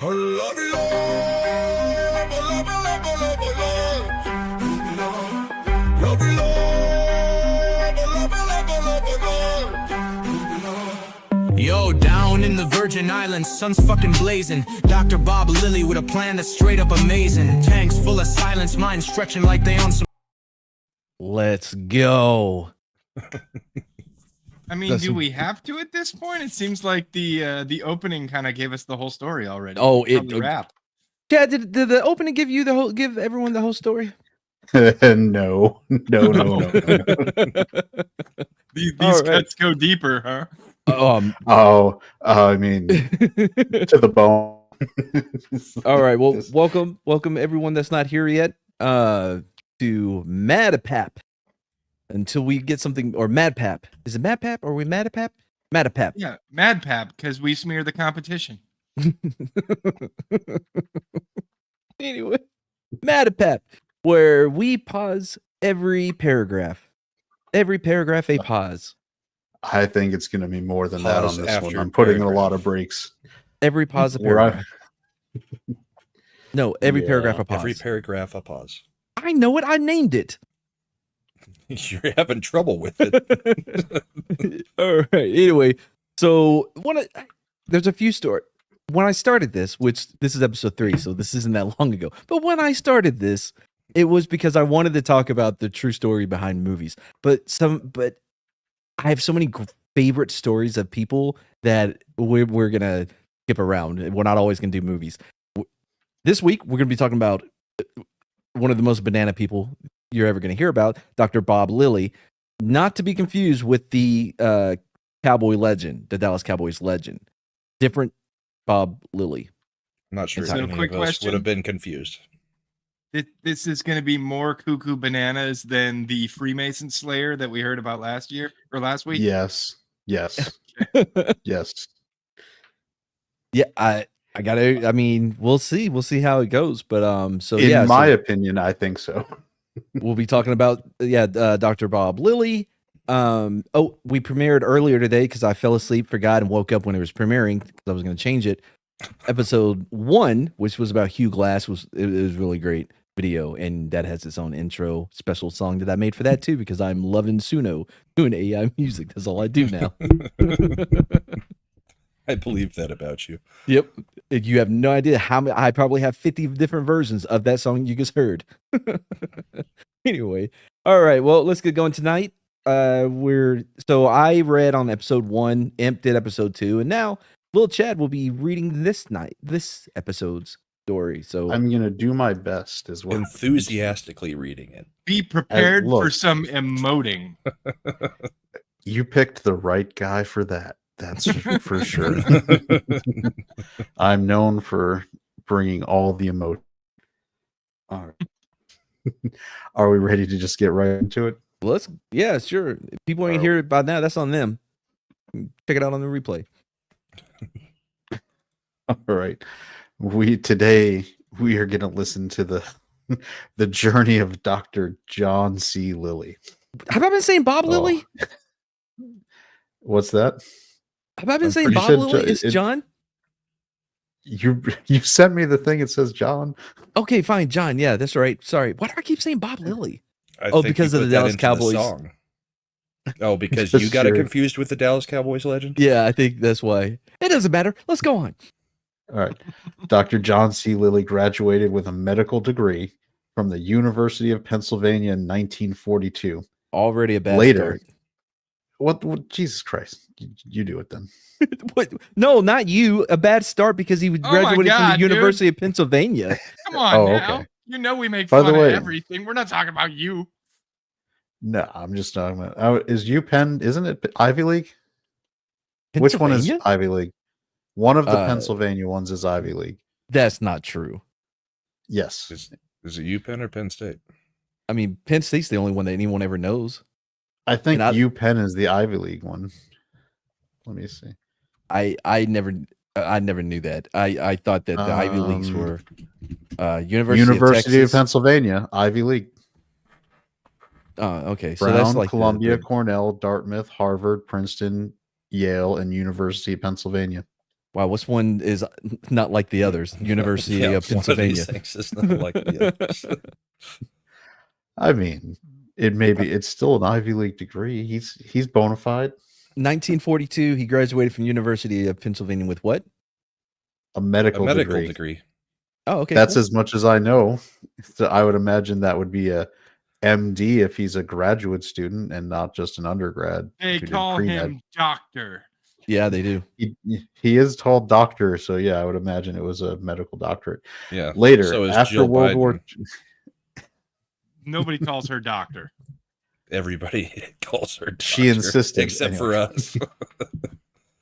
Yo, down in the Virgin Islands, sun's fucking blazing. Dr. Bob Lilly with a plan that's straight up amazing. Tanks full of silence, minds stretching like they on some. Let's go. I mean, do we have to at this point? It seems like the opening kind of gave us the whole story already. Oh, Probably wrap. Yeah, did the opening give everyone the whole story? No. These All cuts go deeper, huh? I mean, to the bone. All right. Well, welcome everyone that's not here yet to MadPap. Until we get something, or MadPap. Is it MadPap or are we MadPap? MadPap. Yeah, MadPap, because we smear the competition. Anyway, MadPap, where we pause every paragraph. Every paragraph a pause. I think it's going to be more than that on this one. I'm putting in a lot of breaks. Every pause a paragraph. No, every paragraph a pause. Every paragraph a pause. I know it. I named it. You're having trouble with it. All right. Anyway, so there's a few stories. When I started this, which this is episode 3, so this isn't that long ago. But when I started this, it was because I wanted to talk about the true story behind movies. But I have so many favorite stories of people that we're gonna skip around. We're not always gonna do movies. This week we're gonna be talking about one of the most banana people you're ever going to hear about, Dr. Bob Lilly, not to be confused with the Cowboy legend, the Dallas Cowboys legend. Different Bob Lilly. I'm not sure So, any quick of us question. would have been confused. This is going to be more cuckoo bananas than the Freemason Slayer that we heard about last week. Yes. Yes. Yeah, I mean, we'll see. We'll see how it goes. But in my opinion, I think so. We'll be talking about Dr. Bob Lilly. We premiered earlier today because I fell asleep, forgot, and woke up when it was premiering because I was going to change it. Episode 1, which was about Hugh Glass, was really great video, and that has its own intro special song that I made for that too because I'm loving Suno doing AI music. That's all I do now. I believe that about you. Yep. You have no idea how many. I probably have 50 different versions of that song you just heard. Anyway. All right. Well, let's get going tonight. I read on episode 1, Imp did episode 2, and now Lil Chad will be reading this episode's story. So I'm going to do my best as well. Enthusiastically reading it. Be prepared for some emoting. You picked the right guy for that. That's for sure. I'm known for bringing all the emotion. All right. Are we ready to just get right into it? Yeah, sure. If people ain't hear it by now, that's on them. Check it out on the replay. All right. Today we are going to listen to the journey of Dr. John C. Lilly. Have I been saying Bob Lilly? What's that? Have I been saying Bob Lilly? It's John? You sent me the thing. It says John. Okay, fine. John. Yeah, that's right. Sorry. Why do I keep saying Bob Lilly? I think because of the Dallas Cowboys song. Oh, because you got it confused with the Dallas Cowboys legend? Yeah, I think that's why. It doesn't matter. Let's go on. All right. Dr. John C. Lilly graduated with a medical degree from the University of Pennsylvania in 1942. Already a bad Later. start. What? Jesus Christ. You do it then. What? No, not you. A bad start because he graduated from the University of Pennsylvania. Come on now. Okay. You know we make By fun the way, of everything. We're not talking about you. No, I'm just talking about. Is UPenn? Isn't it Ivy League? Which one is Ivy League? One of the Pennsylvania ones is Ivy League. That's not true. Yes. Is it UPenn or Penn State? I mean, Penn State's the only one that anyone ever knows. I think UPenn is the Ivy League one. Let me see. I never knew that. I thought that the Ivy Leagues were University of Pennsylvania, Ivy League. Okay. Brown, So that's like Columbia, Cornell, Dartmouth, Harvard, Princeton, Yale, and University of Pennsylvania. Wow, what's one is not like the others? University Yeah, of one of these Pennsylvania. things is not like the others. I mean, it's still an Ivy League degree. He's bona fide. 1942, he graduated from University of Pennsylvania with what? A medical medical degree. Oh, okay. That's cool. as much as I know. So I would imagine that would be a MD if he's a graduate student and not just an undergrad. They who did call pre-med. him doctor. Yeah, they do. He is called doctor, so yeah, I would imagine it was a medical doctorate. Yeah. Later, So is after Jill World Biden. War Nobody calls her doctor. Everybody calls her doctor, She insisted, except anyway. for us.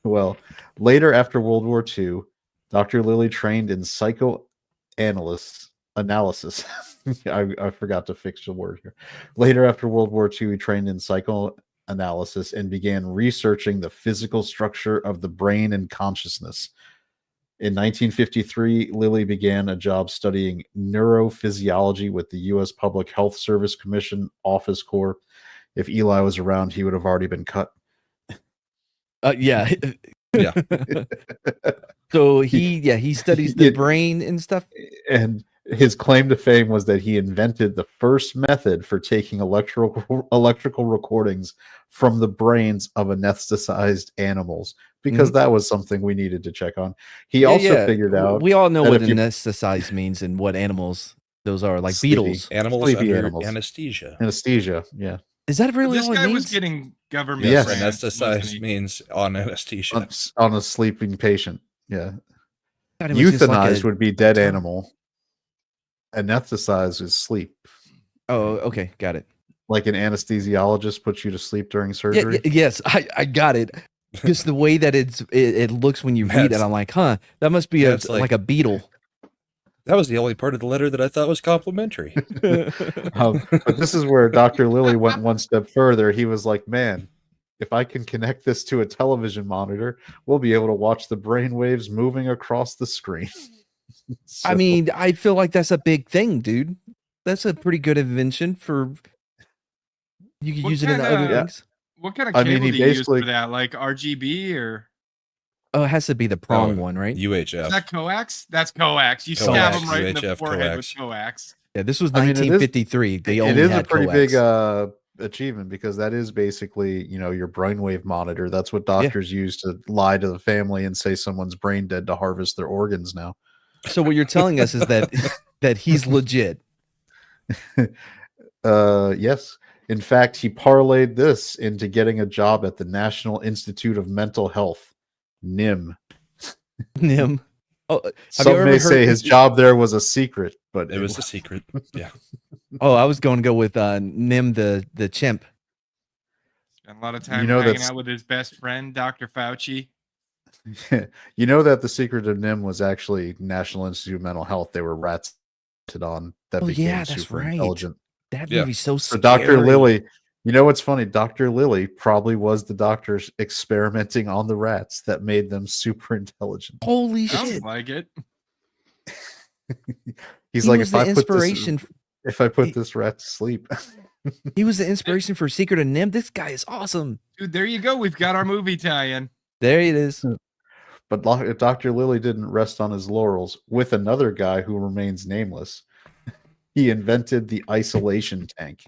Well, later after World War II, Dr. Lilly trained in psychoanalysis. I forgot to fix the word here. Later after World War II, he trained in psychoanalysis and began researching the physical structure of the brain and consciousness. In 1953, Lilly began a job studying neurophysiology with the U.S. Public Health Service Commission Office Corps. If Eli was around, he would have already been cut. Yeah. Yeah. So he studies the brain and stuff. And his claim to fame was that he invented the first method for taking electrical recordings from the brains of anesthetized animals, because that was something we needed to check on. He also figured out. We all know that what if you- anesthetized means and what animals those are, like Sleepy. beetles. Animals Sleepy under animals. anesthesia. Anesthesia, yeah. Is that really This all it guy means? was getting government. Yes. grants, wasn't Anesthetized he? means on anesthesia. On a sleeping patient, yeah. God, it was just like Euthanized would be dead term. animal. Anesthetized is sleep. Oh, okay, got it. Like an anesthesiologist puts you to sleep during surgery. Yes, I got it. Just the way that it looks when you read it, That's- I'm like, huh, that must be that's like like- a beetle. That was the only part of the letter that I thought was complimentary. But this is where Dr. Lilly went one step further. He was like, man, if I can connect this to a television monitor, we'll be able to watch the brain waves moving across the screen. I mean, I feel like that's a big thing, dude. That's a pretty good invention for. You could What use it in kinda- other Yeah. things. What kind of I cable mean, he do you use basically- for that? Like RGB or Oh, it has to be the prong Oh, one, right? is UHF. that coax? That's coax. You Coax, stab them right in the UHF forehead coax. with coax. Yeah, this was I mean, it is- 1953. They it only is a had pretty coax. big achievement, because that is basically, your brainwave monitor. That's what doctors use to lie to the family and say someone's brain dead to harvest their organs now. So what you're telling us is that that he's legit. Yes. In fact, he parlayed this into getting a job at the National Institute of Mental Health, NIM. Him. Oh, have you Some ever may say heard- his job there was a secret, but It was a secret. Yeah. Oh, I was going to go with Nim the chimp. Spent a lot of time You know hanging that's- out with his best friend, Dr. Fauci. you know that the secret of NIM was actually National Institute of Mental Health. They were rats on that Oh, became yeah, that's super right. intelligent. That Yeah. movie's so So scary. Dr. Lilly, you know what's funny? Dr. Lilly probably was the doctors experimenting on the rats that made them super intelligent. Holy Sounds shit! like it. He's He like, was if the I put inspiration. this, if I put this rat to sleep, He was the inspiration for Secret of Nim. This guy is awesome. Dude, there you go. We've got our movie tie-in. There it is. but Dr. Lilly didn't rest on his laurels. With another guy who remains nameless, he invented the isolation tank.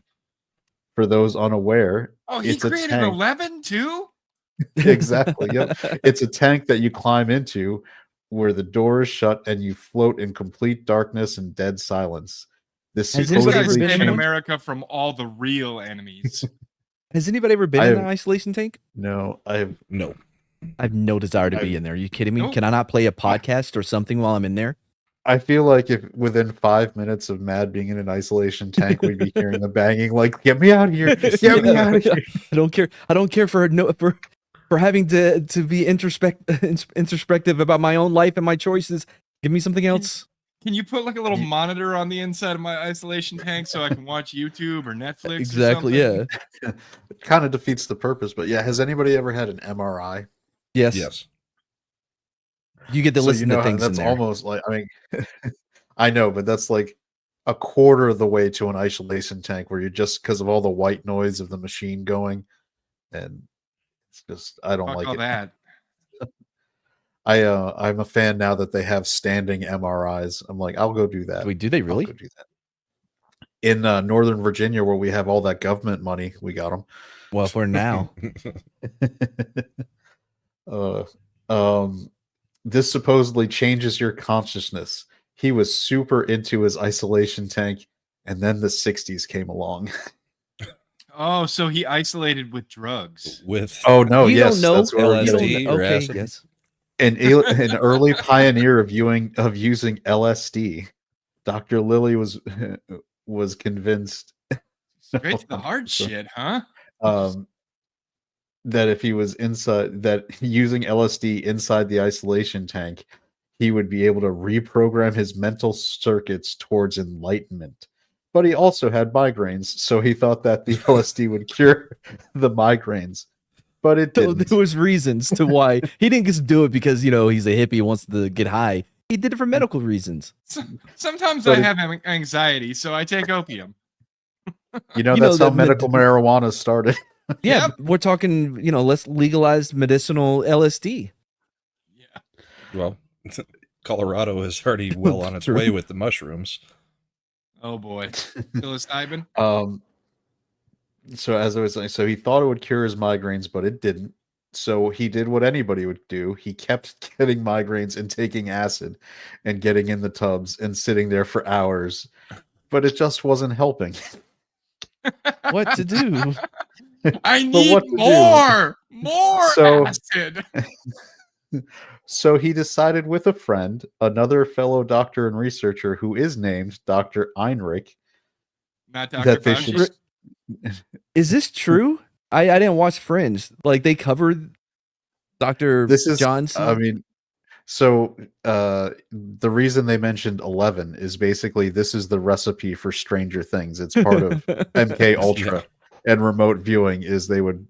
For those unaware, Oh, he it's a created tank. 11 too? Exactly. Yep. It's a tank that you climb into where the door is shut and you float in complete darkness and dead silence. This Has This anybody guy's ever been in saving one? America from all the real enemies. Has anybody ever been I in have- an isolation tank? No, I have No. I have no desire to be I've- in there. Are you kidding me? Nope. Can I not play a podcast or something while I'm in there? I feel like if within 5 minutes of Mad being in an isolation tank, we'd be hearing the banging, like, get me out of here. Get me out of here. I don't care. I don't care for having to be introspective about my own life and my choices. Give me something else. Can you put like a little monitor on the inside of my isolation tank so I can watch YouTube or Netflix? Exactly. Or something? Yeah. It kind of defeats the purpose, but yeah, has anybody ever had an MRI? Yes. Yes. You get to So listen you know to how things in that's there. almost like, I mean, I know, but that's like a quarter of the way to an isolation tank where you're just because of all the white noise of the machine going, and it's just I don't Fuck like all it. that. I'm a fan now that they have standing MRIs. I'm like, I'll go do that. Wait, do they really? I'll go do that. In Northern Virginia, where we have all that government money, we got them. Well, for now. This supposedly changes your consciousness. He was super into his isolation tank, and then the 60s came along. Oh, so he isolated with drugs. Oh no, You yes, don't know that's where LSD or Okay, acid? yes. an early pioneer of using LSD. Dr. Lilly was convinced Straight to the hard shit, huh? That if he was using LSD inside the isolation tank, he would be able to reprogram his mental circuits towards enlightenment. But he also had migraines, so he thought that the LSD would cure the migraines. But it So didn't. there was reasons to why he didn't just do it because he's a hippie, wants to get high. He did it for medical reasons. Sometimes But I have anxiety, so I take opium. That's how medical marijuana started. Yeah, Yep. we're talking, let's legalize medicinal LSD. Yeah. Well, Colorado is already well on its True. way with the mushrooms. Oh boy. Psilocybin? So as I was saying, so he thought it would cure his migraines, but it didn't. So he did what anybody would do. He kept getting migraines and taking acid and getting in the tubs and sitting there for hours, but it just wasn't helping. What to do? I But need what to do? more So- acid. So he decided with a friend, another fellow doctor and researcher who is named Dr. Heinrich, Not Dr. that they Fauci. should Is this true? I didn't watch Fringe. Like they covered Dr. This is Johnson. I mean, so the reason they mentioned 11 is basically this is the recipe for Stranger Things. It's part of MK Ultra and remote viewing is they would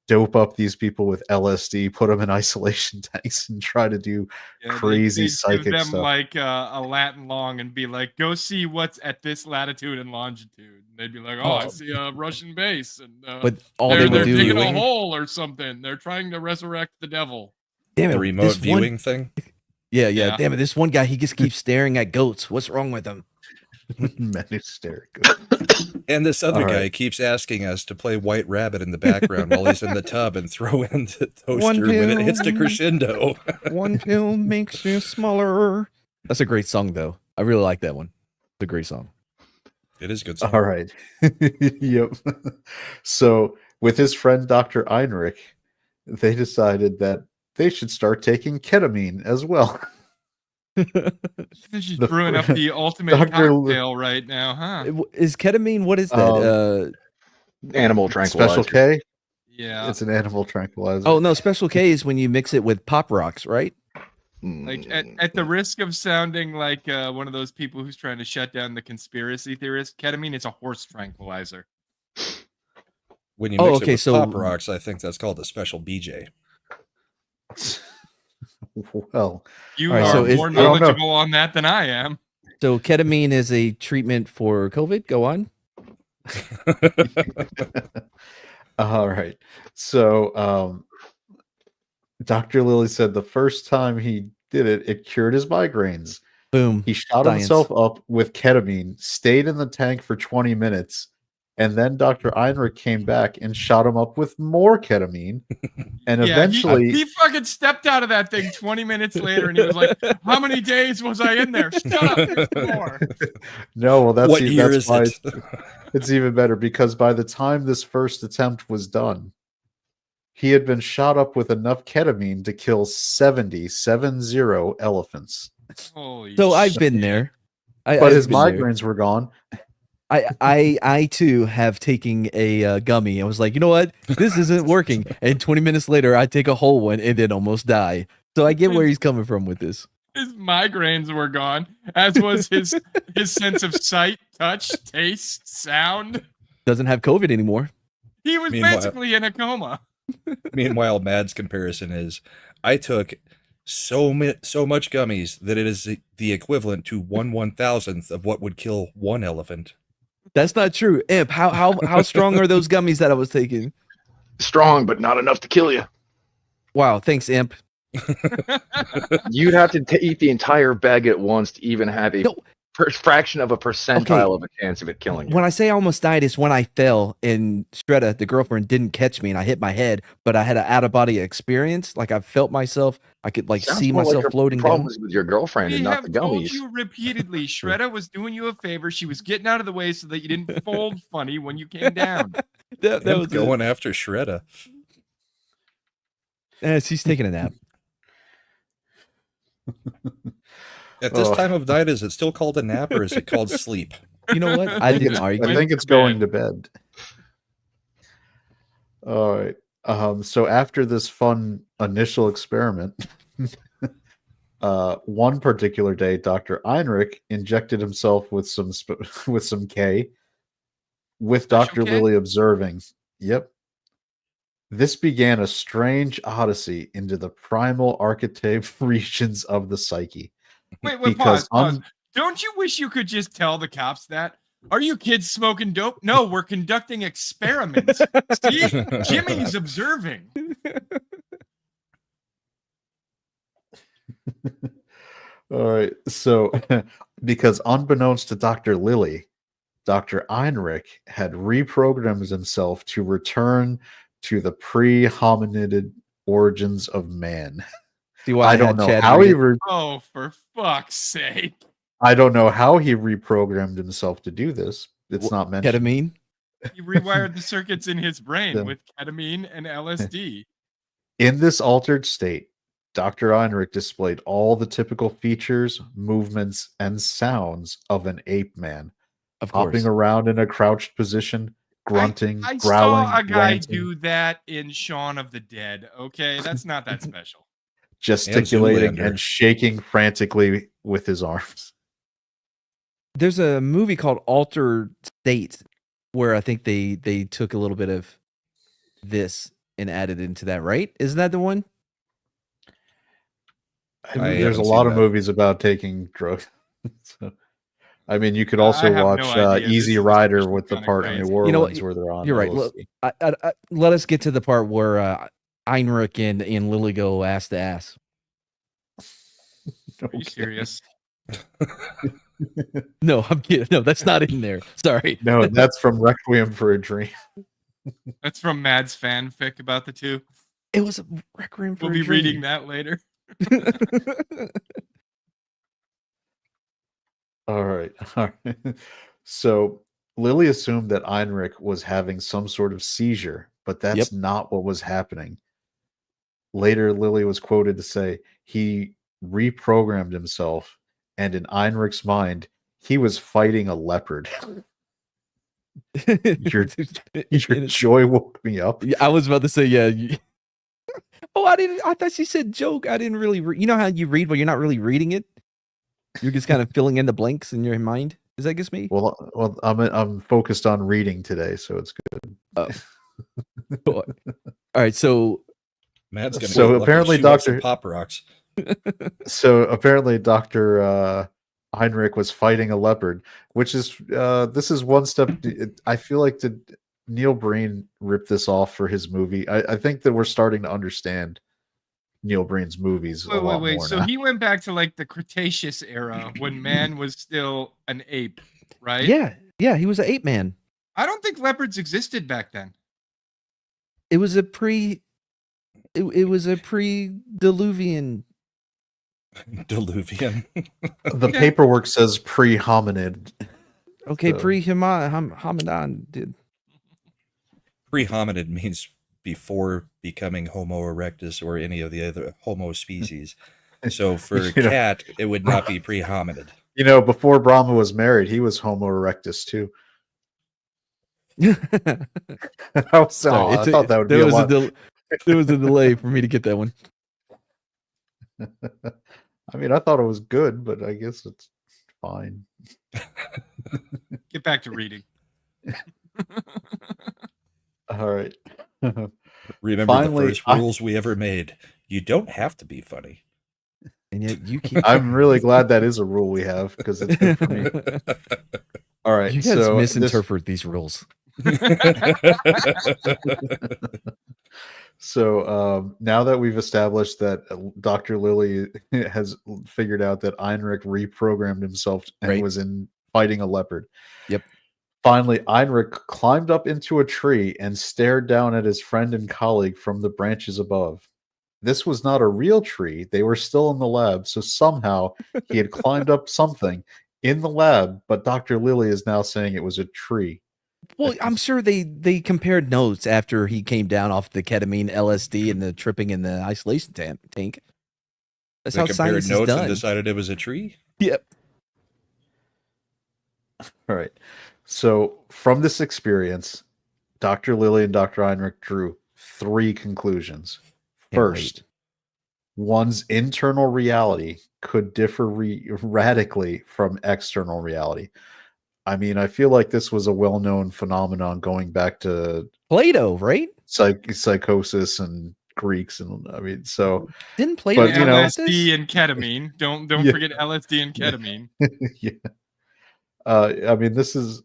dope up these people with LSD, put them in isolation tanks, and try to do crazy they'd psychic give them stuff. like a Latin long and be like, go see what's at this latitude and longitude. And they'd be like, I see a Russian base, and but all they're they would do. digging a hole or something. They're trying to resurrect the devil. Damn it, The remote this viewing thing. Yeah. Damn it, this one guy, he just keeps staring at goats. What's wrong with him? Men hysterical. And this other All guy right. keeps asking us to play White Rabbit in the background while he's in the tub and throw in the One toaster when it pill. hits the crescendo. One pill makes you smaller. That's a great song, though. I really like that one. It's a great song. It is a good song. All right. Yep. So with his friend Dr. Heinrich, they decided that they should start taking ketamine as well. She's The brewing up fr- the ultimate Dr. cocktail right now, huh? Is ketamine? What is that? Animal tranquilizer. Special K? Yeah. It's an animal tranquilizer. Oh no, Special K is when you mix it with Pop Rocks, right? Like at the risk of sounding like one of those people who's trying to shut down the conspiracy theorists, ketamine is a horse tranquilizer. When you Oh, mix okay, it with so- Pop Rocks, I think that's called a special BJ. Well, You All right, are so more I don't know. knowledgeable on that than I am. So ketamine is a treatment for COVID. Go on. all right. So Dr. Lilly said the first time he did it, it cured his migraines. Boom. He shot Science. himself up with ketamine, stayed in the tank for 20 minutes, and then Dr. Heinrich came back and shot him up with more ketamine. And Yeah, eventually, he fucking stepped out of that thing 20 minutes later and he was like, how many days was I in there? Shut up, there's more. no, well, that's What year that's is why it? it's even better because by the time this first attempt was done, he had been shot up with enough ketamine to kill 70 elephants. Holy So I've shit. been there. But I've his been there. migraines were gone. I too have taken a gummy. I was like, you know what? This isn't working. And 20 minutes later, I take a whole one and then almost die. So I get where he's coming from with this. His migraines were gone, as was his sense of sight, touch, taste, sound. Doesn't have COVID anymore. He was Meanwhile- basically in a coma. Meanwhile, Mad's comparison is I took so much gummies that it is the equivalent to 1/1000th of what would kill one elephant. That's not true. Imp, how strong are those gummies that I was taking? Strong, but not enough to kill you. Wow, thanks, Imp. You'd have to eat the entire bag at once to even have a No. fraction of a percentile of a chance of it killing you. When I say I almost died, it's when I fell and Shredda, the girlfriend, didn't catch me and I hit my head, but I had an out of body experience. Like I felt myself, I could like Sounds see more like myself your floating problem down. was with your girlfriend We and not have the told gummies. you repeatedly, Shredda was doing you a favor. She was getting out of the way so that you didn't fold funny when you came down. That Him was going after Shredda. she's taking a nap. At this Oh. time of night, is it still called a nap or is it called sleep? You know what? I didn't argue. I think it's going to bed. All right. So after this fun initial experiment, one particular day, Dr. Einrich injected himself with some K, with Special Dr. K? Lilly observing. Yep. This began a strange odyssey into the primal archetype regions of the psyche. Wait, Because pause. Don't you wish you could just tell the cops that? Are you kids smoking dope? No, we're conducting experiments. See? Jimmy's observing. All right. So, because unbeknownst to Dr. Lilly, Dr. Einrich had reprogrammed himself to return to the pre-hominid origins of man. See why I don't know Chad how read he. it? Oh, for fuck's sake. I don't know how he reprogrammed himself to do this. It's not mentioned. Ketamine. He rewired the circuits in his brain Yeah. with ketamine and LSD. In this altered state, Dr. Einrich displayed all the typical features, movements, and sounds of an ape man, Of course. hopping around in a crouched position, grunting, I growling, saw a guy ranting, do that in Shaun of the Dead. Okay, that's not that special. gesticulating, Zoolander. and shaking frantically with his arms. There's a movie called Altered State where I think they took a little bit of this and added into that, right? Isn't that the one? There's a haven't lot seen of that. movies about taking drugs. So, I mean, you could also I have watch no idea. This Easy is Rider especially with the kinda part in crazy. New Orleans You know what? where they're on. You're right. Look, LSD. let us get to the part where Heinrich and Lily go ass to ass. Are you serious? No, I'm kidding. No, that's not in there. Sorry. No, that's from Requiem for a Dream. That's from Mad's fanfic about the two. It was a requiem for We'll a be dream. reading that later. All right. All right. So Lily assumed that Heinrich was having some sort of seizure, but that's not what was happening. Later, Lily was quoted to say he reprogrammed himself, and in Heinrich's mind, he was fighting a leopard. Your joy woke me up. Yeah, I was about to say, yeah. Oh, I thought she said joke. I didn't really you know how you read but you're not really reading it? You're just kind of filling in the blanks in your mind. Is that just me? Well, I'm focused on reading today, so it's good. All right, so Matt's gonna So get lucky apparently shoot up some Dr. Pop Rocks. So apparently Dr. Heinrich was fighting a leopard, which is this is one step. I feel like did Neil Breen rip this off for his movie? I think that we're starting to understand Neil Breen's movies a lot Wait. more So now. he went back to like the Cretaceous era when man was still an ape, right? yeah, he was an ape man. I don't think leopards existed back then. It was a it was a pre-diluvian. Diluvian. The paperwork says pre-hominid. Okay, So- pre-Hamadan did. Pre-hominid means before becoming Homo erectus or any of the other Homo species. So for a You know- cat, it would not be pre-hominid. You know, before Brahma was married, he was Homo erectus too. I thought that would be there a was lot. there was a delay for me to get that one. I mean, I thought it was good, but I guess it's fine. Get back to reading. All right. Remember Finally, the first rules we ever made. You don't have to be funny. And yet you keep I'm really glad that is a rule we have because it's good for me. All right. You guys so misinterpret these rules. So now that we've established that Dr. Lilly has figured out that Heinrich reprogrammed himself and Right. was in fighting a leopard. Yep. Finally, Heinrich climbed up into a tree and stared down at his friend and colleague from the branches above. This was not a real tree. They were still in the lab, so somehow he had climbed up something in the lab, but Dr. Lilly is now saying it was a tree. Well, I'm sure they compared notes after he came down off the ketamine, LSD, and the tripping in the isolation tank. That's They how compared science is notes and done. decided it was a tree. Yep. All right. So from this experience, Dr. Lilly and Dr. Heinrich drew 3 conclusions. Can't First, one's internal reality could differ radically from external reality. I mean, I feel like this was a well-known phenomenon going back to Plato, right? psychosis and Greeks, and I mean, so Didn't Plato But, talk about LSD this? and ketamine. Don't Yeah. forget LSD and ketamine. yeah. I mean, this is.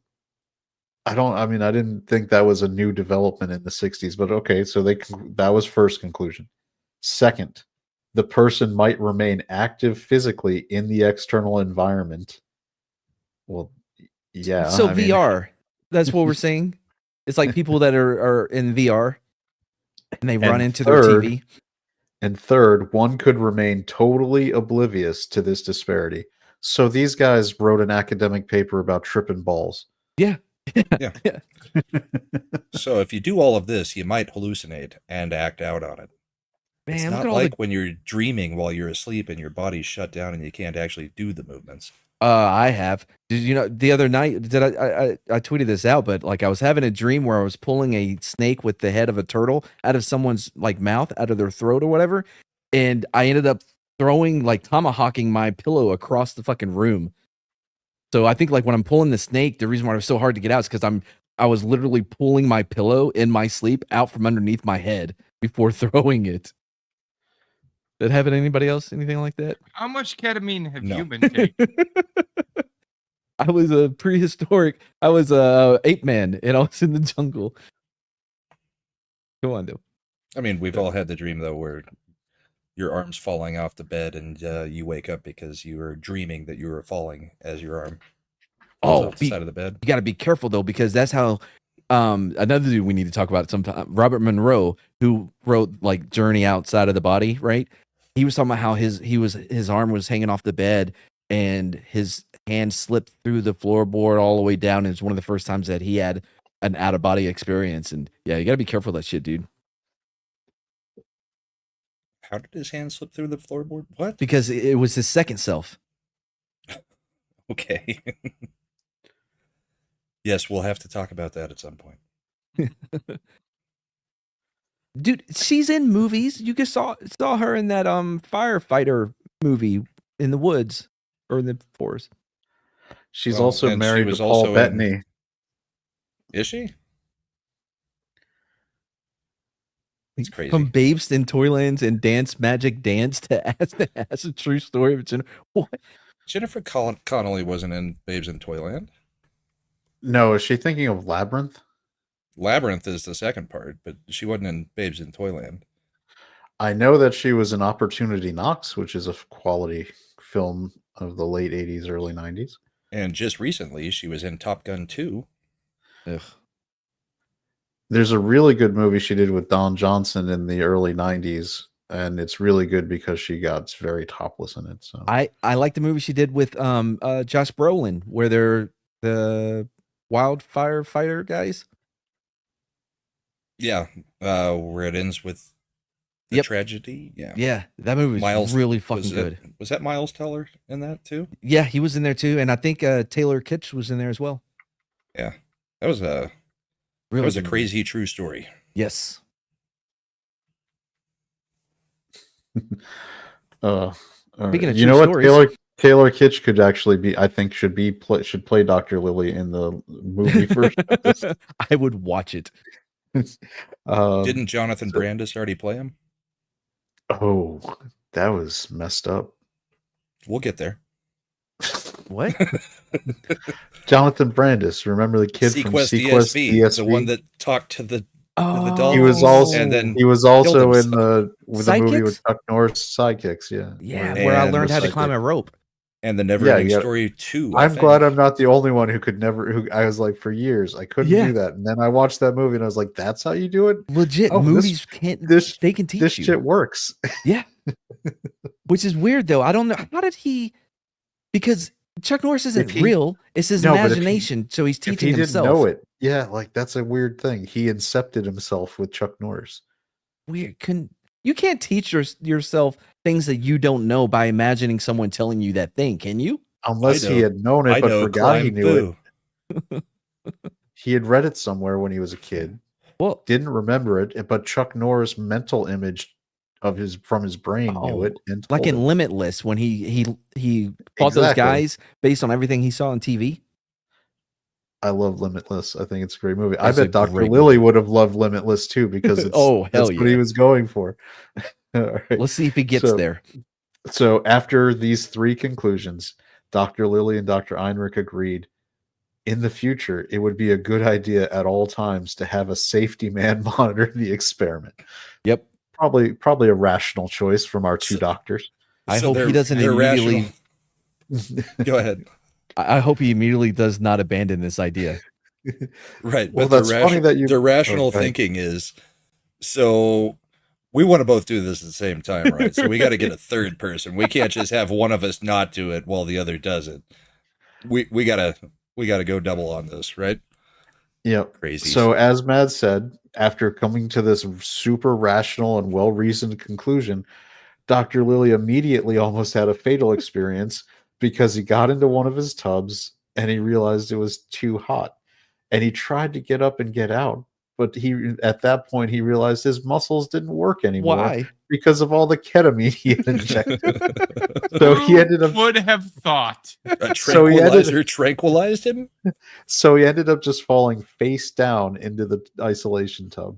I didn't think that was a new development in the 60s, but okay, so that was first conclusion. Second, the person might remain active physically in the external environment. Well, yeah. So I mean, VR. That's what we're saying. It's like people that are in VR and they run And into their third- TV. And third, one could remain totally oblivious to this disparity. So these guys wrote an academic paper about tripping balls. So if you do all of this, you might hallucinate and act out on it. Man, It's look not at all like the when you're dreaming while you're asleep and your body's shut down and you can't actually do the movements. I have. Did you know the other night? Did I tweeted this out? But like I was having a dream where I was pulling a snake with the head of a turtle out of someone's like mouth, out of their throat or whatever, and I ended up throwing like tomahawking my pillow across the fucking room. So I think like when I'm pulling the snake, the reason why it was so hard to get out is because I was literally pulling my pillow in my sleep out from underneath my head before throwing it. That happen to anybody else? Anything like that? How much ketamine have No. you been taking? I was a prehistoric. I was a ape man, and I was in the jungle. Go on, though. I mean, we've all had the dream though where your arm's falling off the bed and you wake up because you were dreaming that you were falling as your arm falls off the side of the bed. You got to be careful though, because that's how. Another dude we need to talk about sometime. Robert Monroe, who wrote like Journey Outside of the Body, right? He was talking about how his arm was hanging off the bed and his hand slipped through the floorboard all the way down. It's one of the first times that he had an out of body experience, and yeah, you got to be careful of that shit, dude. How did his hand slip through the floorboard? What? Because it was his second self. Okay. Yes, we'll have to talk about that at some point. Dude, she's in movies. You just saw her in that firefighter movie in the woods or in the forest. She's Well, also and she married was to Paul also in- Bettany. Is she? It's crazy. From Babes in Toylands and Dance Magic Dance to Ask a True Story of what? Jennifer Connelly wasn't in Babes in Toyland. No, is she thinking of Labyrinth? Labyrinth is the second part, but she wasn't in Babes in Toyland. I know that she was in Opportunity Knocks, which is a quality film of the late 80s, early 90s. And just recently, she was in Top Gun 2. Ugh. There's a really good movie she did with Don Johnson in the early 90s, and it's really good because she got very topless in it. So I like the movie she did with Josh Brolin, where they're the wildfire fighter guys. Yeah, where it ends with the Yep. tragedy. Yeah. Yeah, that movie was Miles really fucking Was good. Was that Miles Teller in that too? Yeah, he was in there too, and I think Taylor Kitsch was in there as well. Yeah. That was a Really a good movie. crazy true story. Yes. Speaking of you true know what, stories. Taylor Kitsch could actually be, I think, should play Dr. Lilly in the movie version of this. I would watch it. Didn't Jonathan Brandis already play him? Oh, that was messed up. We'll get there. What? Jonathan Brandis, remember the kid from Sequest Sequest DSV, the one that talked to the Oh, the He was dolphins, also and then he was also in himself. the movie with Sidekicks? Chuck Norris, Sidekicks. Yeah, Yeah, And where I the learned how to sidekick. climb a rope. And the Yeah, Neverending yeah. Story 2. I I'm glad think. I'm not the only one who could never. Who I was like for years I couldn't Yeah. do that, and then I watched that movie and I was like, "That's how you do it." Legit, Oh, movies can't. this They can teach this you. shit works. Yeah. Which is weird though. I don't know. How did he? Because Chuck Norris isn't he- real. It's his No, but if he- imagination. So he's If teaching he didn't himself. know it, yeah, like that's a weird thing. He incepted himself with Chuck Norris. Weird. You can't teach yourself things that you don't know by imagining someone telling you that thing, can you? Unless I he know. had known it I but know. forgot he Climb knew it. Boo. He had read it somewhere when he was a kid, Well, didn't remember it, but Chuck Norris' mental image of his from his brain knew it and like told in him. Limitless when he fought those Exactly. guys based on everything he saw on TV. I love Limitless. I think it's a great movie. That's I a bet Dr. great Lilly movie. would have loved Limitless too because it's Oh, hell that's what he yeah. was going for. All right. Let's see if he gets So- there. So after these three conclusions, Dr. Lilly and Dr. Einrich agreed in the future it would be a good idea at all times to have a safety man monitor the experiment. Yep. Probably a rational choice from our two So- doctors. I So hope he they're- doesn't they're immediately. rational. Go ahead. I hope he immediately does not abandon this idea. Right. Well, but that's funny that you- the rational Oh, go ahead. thinking is so we want to both do this at the same time, right? So we got to get a third person. We can't just have one of us not do it while the other does it. We gotta go double on this, right? Yep. Crazy. So as Mad said, after coming to this super rational and well-reasoned conclusion, Dr. Lilly immediately almost had a fatal experience because he got into one of his tubs and he realized it was too hot. And he tried to get up and get out, but at that point he realized his muscles didn't work anymore Why? because of all the ketamine he had injected. So he Who ended up would have thought. A So he ended- tranquilizer tranquilized him. So he ended up just falling face down into the isolation tub.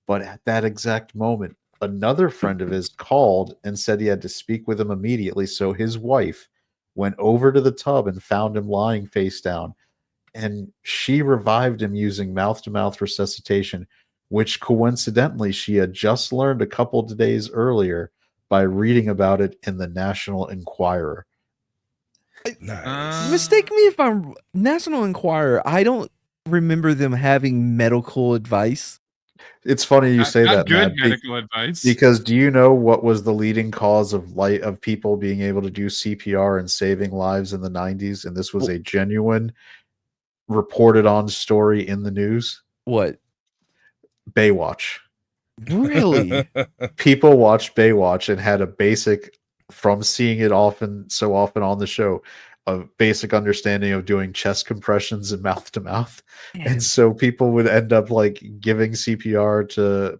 But at that exact moment, another friend of his called and said he had to speak with him immediately. So his wife went over to the tub and found him lying face down. And she revived him using mouth-to-mouth resuscitation, which coincidentally she had just learned a couple of days earlier by reading about it in the National Enquirer. Nice. Mistake me if I'm National Enquirer. I don't remember them having medical advice. It's funny you say Not that, good Matt, medical advice. because do you know what was the leading cause of people being able to do CPR and saving lives in the 90s? And this was a genuine reported on story in the news. What? Baywatch. Really? People watched Baywatch and had a basic, from seeing it so often on the show, a basic understanding of doing chest compressions and mouth to mouth. And so people would end up like giving CPR to,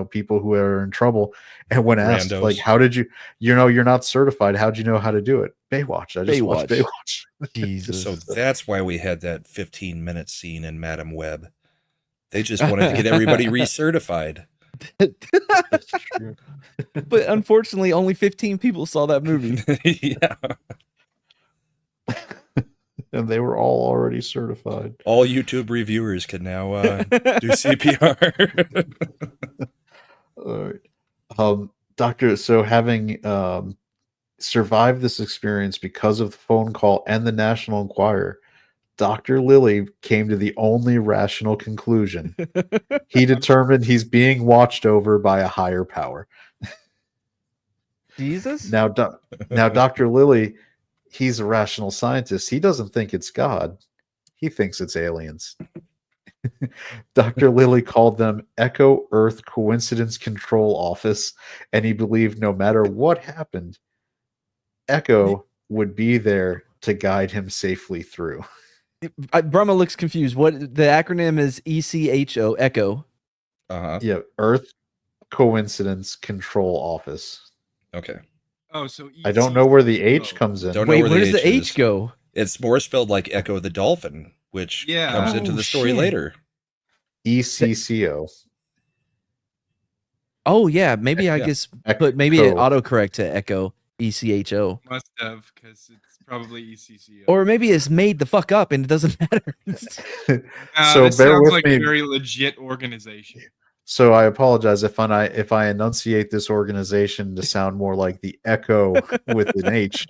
people who are in trouble. And when asked, Randos. like, how did you're not certified. How'd you know how to do it? Baywatch. I just watched Baywatch. Baywatch. Jesus. So that's why we had that 15-minute scene in Madam Web. They just wanted to get everybody recertified. That's true. But unfortunately, only 15 people saw that movie. Yeah. And they were all already certified. All YouTube reviewers can now do CPR. All right. Doctor, so having survived this experience because of the phone call and the National Enquirer, Dr. Lilly came to the only rational conclusion. He determined he's being watched over by a higher power. Jesus? Now, Dr. Lilly, he's a rational scientist. He doesn't think it's God. He thinks it's aliens. Dr. Lilly called them Echo Earth Coincidence Control Office, and he believed no matter what happened, Echo would be there to guide him safely through. Brahma looks confused. What the acronym is? ECHO, Echo. Uh-huh. Yeah, Earth Coincidence Control Office. Okay. Oh, so I don't know where the H comes in. Don't know Wait, where where the does the H H is. go? It's more spelled like Echo the Dolphin, which Yeah. comes into Oh, the story shit. later. ECCO. Oh yeah, maybe I Yeah. guess, but maybe it Echo. autocorrect to Echo ECHO. Must have, because it's probably ECCO. Or maybe it's made the fuck up and it doesn't matter. So this bear sounds with like me. a very legit organization. So I apologize if I enunciate this organization to sound more like the Echo with an H,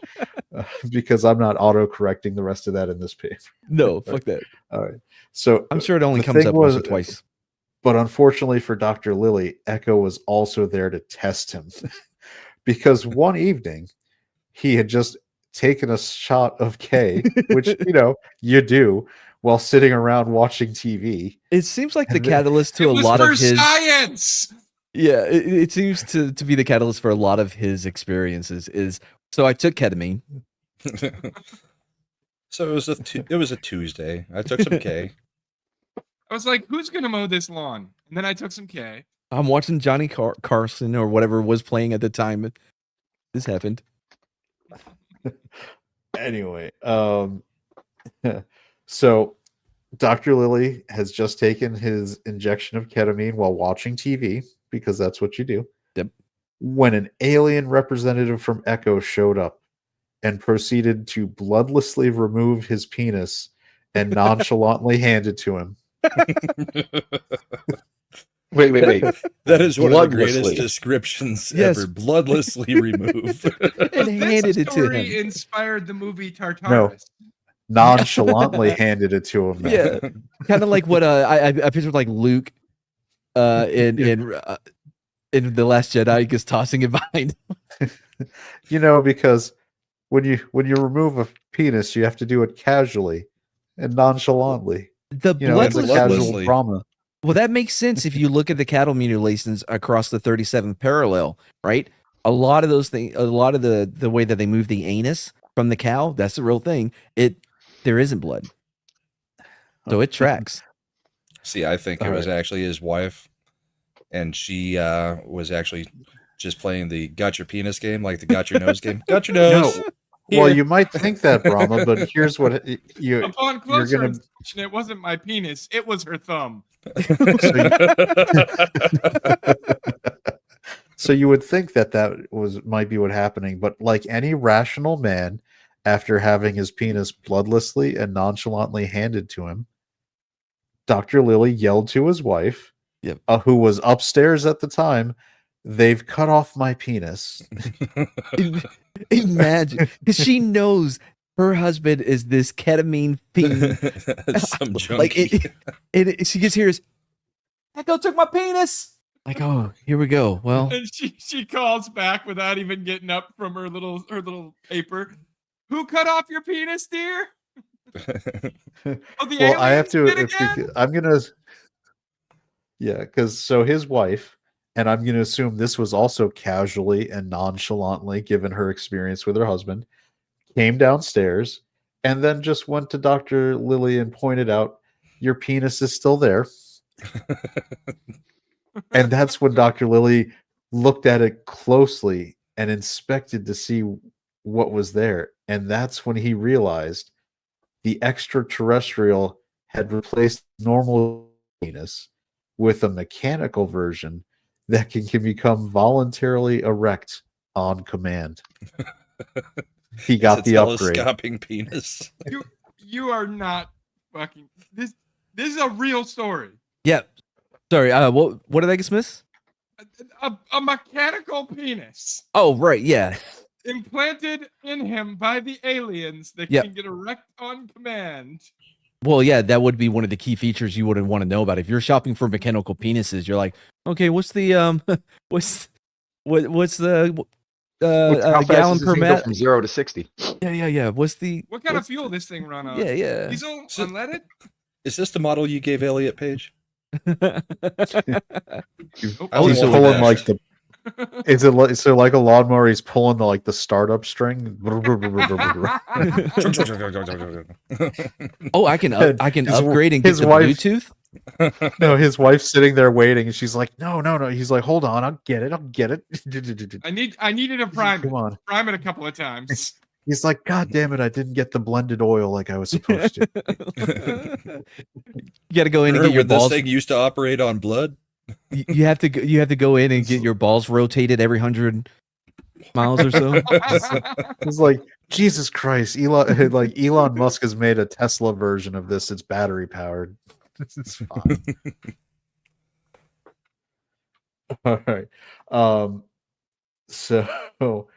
because I'm not auto-correcting the rest of that in this paper. No, fuck that. All right. So I'm sure it only the comes thing up once or twice. But unfortunately for Dr. Lilly, Echo was also there to test him because one evening he had just taken a shot of K, which you do while sitting around watching TV. It seems like the And then- catalyst to It a was lot for of his science. Yeah, it seems to be the catalyst for a lot of his experiences is so I took ketamine. So it was a Tuesday. I took some K. I was like, who's gonna mow this lawn? And then I took some K. I'm watching Johnny Carson or whatever was playing at the time. This happened. Anyway, so Dr. Lilly has just taken his injection of ketamine while watching TV because that's what you do. Yep. When an alien representative from Echo showed up and proceeded to bloodlessly remove his penis and nonchalantly hand it to him. Wait. That is one of the greatest Bloodlessly. descriptions Yes. ever. Bloodlessly remove. And handed This it to story him. inspired the movie Tartarus. Nonchalantly handed it to him. Yeah, kind of like what I pictured like Luke in The Last Jedi just tossing it behind. Because when you remove a penis, you have to do it casually and nonchalantly. The It's a bloodless. bloodless. casual trauma. Well, that makes sense if you look at the cattle mutilations across the 37th parallel, right? A lot of those things, a lot of the way that they move the anus from the cow, that's the real thing. There isn't blood, so it tracks. See, I think it All was right. actually his wife, and she was actually just playing the got your penis game, like the got your nose game. Got your nose. Well, Here. you might think that, Brahma, but here's what you Upon closer gonna- inspection, it wasn't my penis; it was her thumb. So you would think that might be what happening, but like any rational man, after having his penis bloodlessly and nonchalantly handed to him, Dr. Lilly yelled to his wife, Yep. who was upstairs at the time, "They've cut off my penis." Imagine, because she knows her husband is this ketamine fiend. Some junkie. Like she just hears, "Echo took my penis." Like, oh, here we go. Well, And she calls back without even getting up from her little paper. Who cut off your penis, dear? Oh, the Well, I have aliens to. did again? I'm gonna. Yeah, because so his wife, and I'm gonna assume this was also casually and nonchalantly, given her experience with her husband, came downstairs and then just went to Dr. Lilly and pointed out, "Your penis is still there." And that's when Dr. Lilly looked at it closely and inspected to see what was there. And that's when he realized the extraterrestrial had replaced normal penis with a mechanical version that can become voluntarily erect on command. He got It's a the upgrade. telescoping penis. You are not fucking this. This is a real story. yeah. Sorry. What did I just miss? A mechanical penis Oh, right. Yeah. implanted in him by the aliens that Yep. can get erect on command. Well, yeah, that would be one of the key features you wouldn't want to know about. If you're shopping for mechanical penises, you're like, okay, what's the what's the How fast gallon does per this thing go mat? from 0 to 60? Yeah. What's the What kind of fuel this thing run on? yeah. Diesel, So- unleaded? Is this the model you gave Elliot Page? Nope. He's Oh, so pulling dashed. like the. Is it like, so like a lawnmower? He's pulling the startup string. Oh, I can His- upgrade and get his the wife- Bluetooth. No, his wife's sitting there waiting, and she's like, "No." He's like, "Hold on, I'll get it. I needed a prime. Come on." Prime it a couple of times. He's like, "God damn it, I didn't get the blended oil like I was supposed to." You got to go in and Remember get your when this balls. thing used to operate on blood? You have to go in and get your balls rotated every 100 miles or so. It's like Jesus Christ, Elon like Elon Musk has made a Tesla version of this. It's battery powered. It's fine. All right. So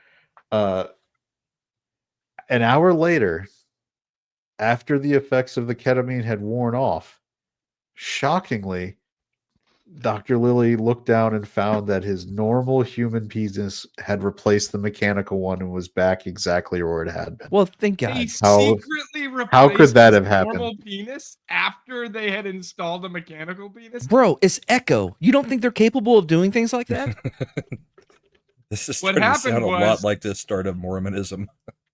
uh an hour later, after the effects of the ketamine had worn off, shockingly, Dr. Lilly looked down and found that his normal human penis had replaced the mechanical one and was back exactly where it had been. Well, thank They God. secretly replaced how could that his have happened? normal penis after they had installed a mechanical penis. Bro, it's Echo. You don't think they're capable of doing things like that? This is What starting to happened sound a was- lot like the start of Mormonism.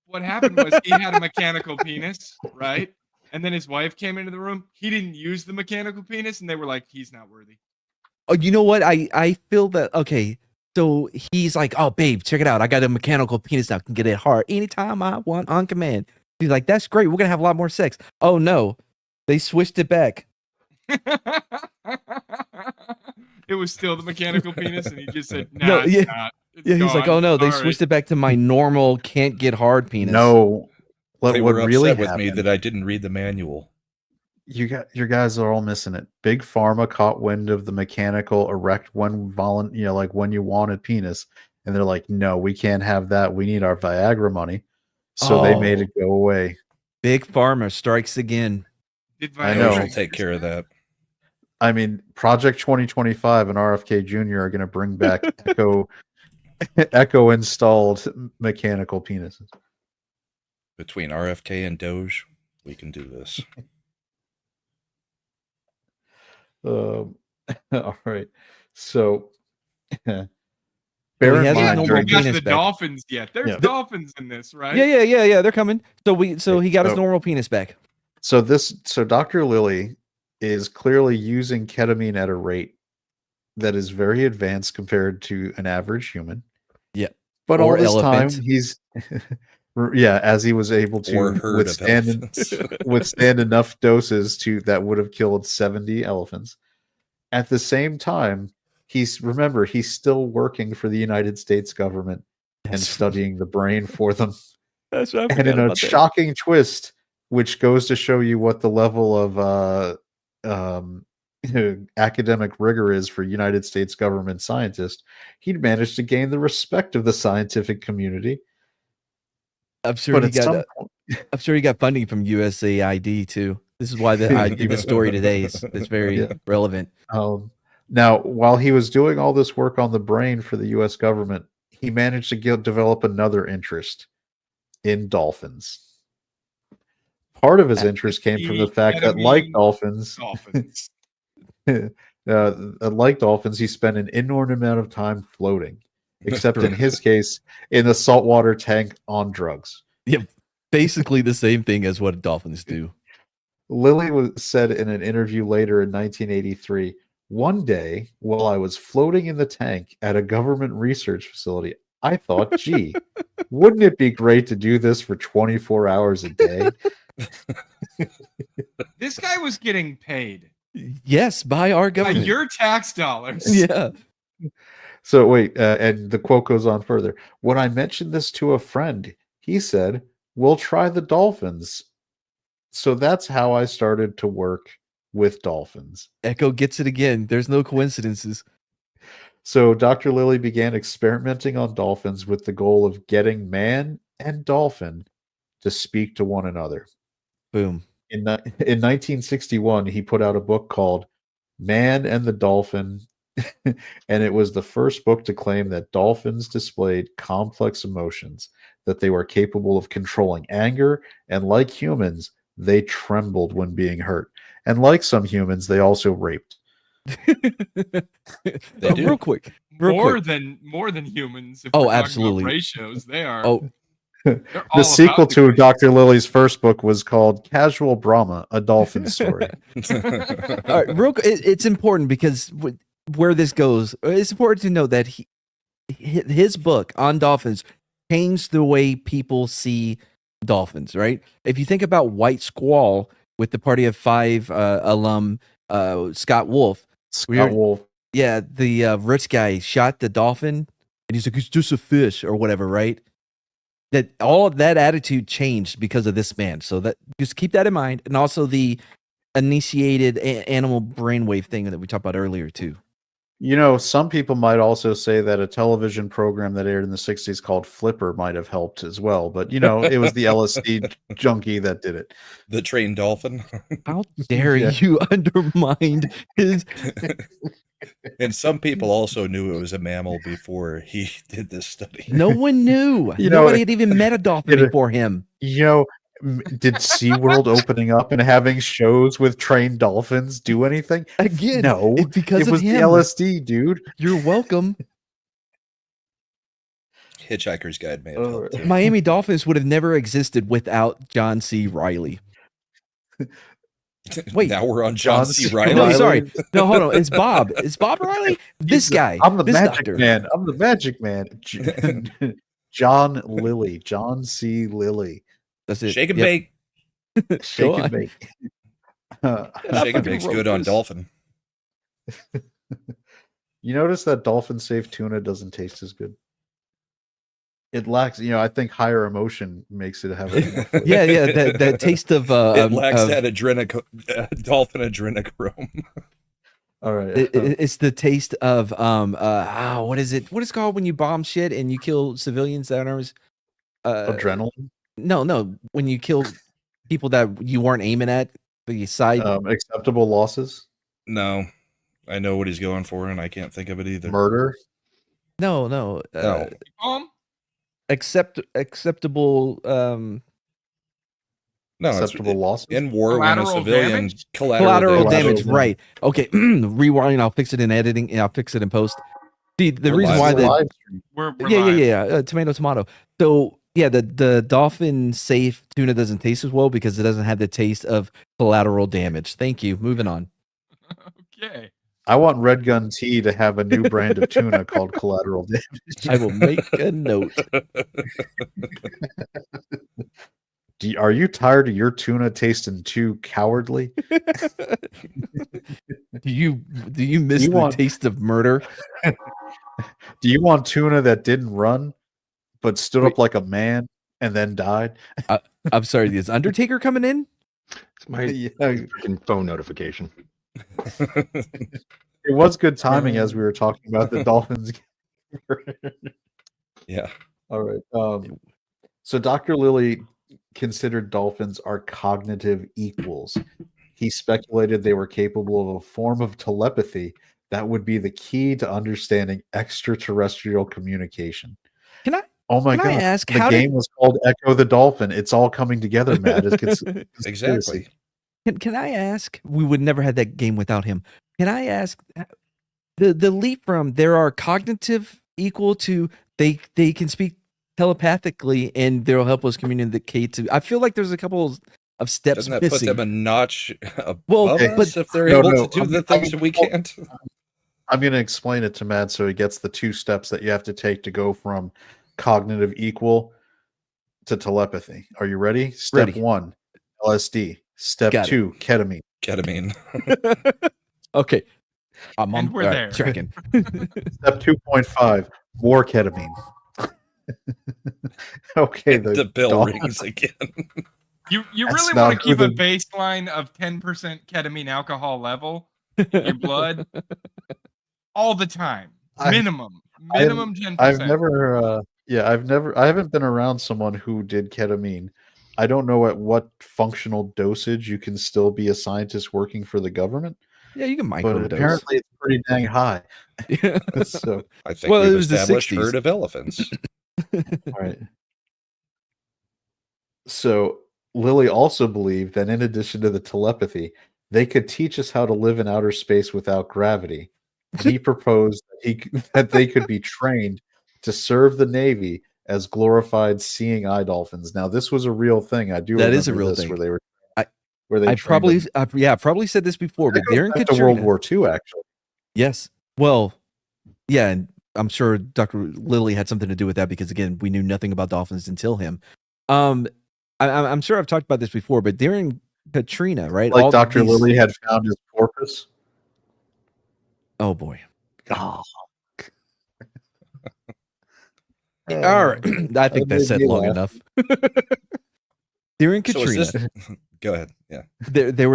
What happened was he had a mechanical penis, right? And then his wife came into the room. He didn't use the mechanical penis, and they were like, "He's not worthy." Oh, you know what? I feel that okay. So he's like, oh babe, check it out. I got a mechanical penis now. I can get it hard anytime I want on command. He's like, that's great. We're gonna have a lot more sex. Oh no, they switched it back. It was still the mechanical penis, and he just said, "Nah, No, it's yeah. not. It's Yeah, he's like, gone. oh no, they Sorry." switched it back to my normal can't get hard penis. No. What They were really upset with me happened, that I didn't read the manual. your guys are all missing it. Big Pharma caught wind of the mechanical erect when like when you wanted penis, and they're like, no, we can't have that. We need our Viagra money. So they made it go away. Big Pharma strikes again. Did I Viagra know. We'll exist take care of then? that. I mean, Project 2025 and RFK Jr. are going to bring back Echo installed mechanical penises. Between RFK and Doge, we can do this. All right. So bear Well, he in has his Yeah, mind, normal we during got penis the back. dolphins yet. There's Yeah. dolphins in this, right? Yeah. They're coming. So he got his So- normal penis back. so Dr. Lilly is clearly using ketamine at a rate that is very advanced compared to an average human. Yeah. But Or all this elephant. time he's as he was able Or to herd of elephants. withstand enough doses that would have killed 70 elephants. At the same time, he's still working for the United States government and That's- studying the brain for them. That's right. And in a shocking twist, which goes to show you what the level of academic rigor is for United States government scientists, he'd managed to gain the respect of the scientific community. I'm sure But he at got. some point, I'm sure he got funding from USAID too. This is why I did the story today. It's very Yeah. relevant. now, while he was doing all this work on the brain for the U.S. government, he managed to develop another interest in dolphins. Part of his interest came from the fact that, like Ketamine dolphins, Dolphins. like dolphins, he spent an inordinate amount of time floating, except in his case, in a saltwater tank on drugs. Basically the same thing as what dolphins do. Lilly said in an interview later in 1983, one day while I was floating in the tank at a government research facility, I thought, gee, wouldn't it be great to do this for 24 hours a day? This guy was getting paid Yes, by our by government. your tax dollars. Yeah. So wait, and the quote goes on further. When I mentioned this to a friend, he said, we'll try the dolphins. So that's how I started to work with dolphins. Echo gets it again. There's no coincidences. So Dr. Lilly began experimenting on dolphins with the goal of getting man and dolphin to speak to one another. Boom. In 1961, he put out a book called Man and the Dolphin, and it was the first book to claim that dolphins displayed complex emotions, that they were capable of controlling anger, and like humans, they trembled when being hurt. And like some humans, they also raped. They do. Real quick. Real more quick. than humans. If Oh, we're talking about absolutely. ratios, they are. Oh, they're all The about sequel the to great- Dr. Lily's first book was called Casual Brahma, a Dolphin Story. all right. It's important because where this goes, it's important to know that his book on dolphins changed the way people see dolphins, right? If you think about White Squall with the Party of Five alum Scott Wolf, Scott Wolf. yeah, the rich guy shot the dolphin and he's like, it's just a fish or whatever, right? that all of that attitude changed because of this man. So that just keep that in mind, and also the initiated animal brainwave thing that we talked about earlier too. Some people might also say that a television program that aired in the 60s called Flipper might have helped as well. But, it was the LSD junkie that did it. The trained dolphin. How dare Yeah. you undermine his? And some people also knew it was a mammal before he did this study. No one knew. Nobody had even met a dolphin before him. Did SeaWorld opening up and having shows with trained dolphins do anything? Again, No, it's because it was of the him. LSD, dude. You're welcome. Hitchhiker's Guide may have helped. Too. Miami Dolphins would have never existed without John C. Reilly. Wait, now we're on John C. Reilly. No, sorry. No, hold on. It's Bob. It's Bob Riley? This guy. I'm the this magic doctor. man. I'm the magic man. John Lilly. John C. Lilly. That's it. Shake and Yep. bake. Shake and on. bake. Shake and bake's good on dolphin. You notice that dolphin safe tuna doesn't taste as good. It lacks, I think higher emotion makes it have a Yeah. That taste of it lacks that dolphin adrenochrome. All right. It's the taste of what is it? What is it called when you bomb shit and you kill civilians that aren't Adrenaline? No, when you kill people that you weren't aiming at, but you side Acceptable losses? No, I know what he's going for, and I can't think of it either. Murder? no. No. Acceptable No, Acceptable losses? in war when a Collateral civilian damage? collateral Collateral damage, damage. right? Okay, rewind. I'll fix it in editing. And I'll fix it in post. The We're reason live. why We're the live stream. We're yeah live. tomato. So yeah, the dolphin safe tuna doesn't taste as well because it doesn't have the taste of collateral damage. Thank you. Moving on. Okay. I want Red Gun Tea to have a new brand of tuna called Collateral Damage. I will make a note. Are you tired of your tuna tasting too cowardly? Do you miss You the want- taste of murder? Do you want tuna that didn't run but stood up like a man and then died? I'm sorry, is Undertaker coming in? It's my Yeah, freaking phone notification. it was good timing as we were talking about the Dolphins. Yeah. All right. So Dr. Lilly considered dolphins are cognitive equals. He speculated they were capable of a form of telepathy that would be the key to understanding extraterrestrial communication. Can I? Oh my Can I god! ask, The how game was called Echo the Dolphin. It's all coming together, Matt. It's Exactly. Can I ask? We would never have that game without him. Can I ask the leap from there are cognitive equal to they can speak telepathically and they'll help us communicate to. I feel like there's a couple of steps Doesn't that put missing. them a notch above Well, us if they're No, able no, to do I'm- the things that we can't? I'm going to explain it to Matt so he gets the 2 steps that you have to take to go from cognitive equal to telepathy. Are you ready? Step Ready. 1, LSD. Step Got it. 2, ketamine. Ketamine. Okay. I'm And on we're all there. Tracking. Step 2.5, more ketamine. Okay, The bell dolphin- rings again. You That's really not want to keep who a the- baseline of 10% ketamine alcohol level in your blood all the time. I- Minimum 10%. I've never I haven't been around someone who did ketamine. I don't know at what functional dosage you can still be a scientist working for the government, Yeah, you can but microdose. apparently it's pretty dang high. So, I think Well, it we've was the established 60s. herd of elephants. all right. So Lilly also believed that in addition to the telepathy, they could teach us how to live in outer space without gravity. He proposed that they could be trained to serve the Navy as glorified seeing eye dolphins. Now, this was a real thing. I do. That is a remember real this, thing. Where they were, I- where they I trained probably them. probably said this before, but That goes Darren back to World Katrina. War II, actually. Yes. Well, yeah, and I'm sure Dr. Lilly had something to do with that because again, we knew nothing about dolphins until him. I'm sure I've talked about this before, but during Katrina, right? Like all Dr. these- Lilly had found his porpoise. Oh boy. Oh, All right, I think that said long enough. During So is Katrina, this? Go ahead. Yeah. there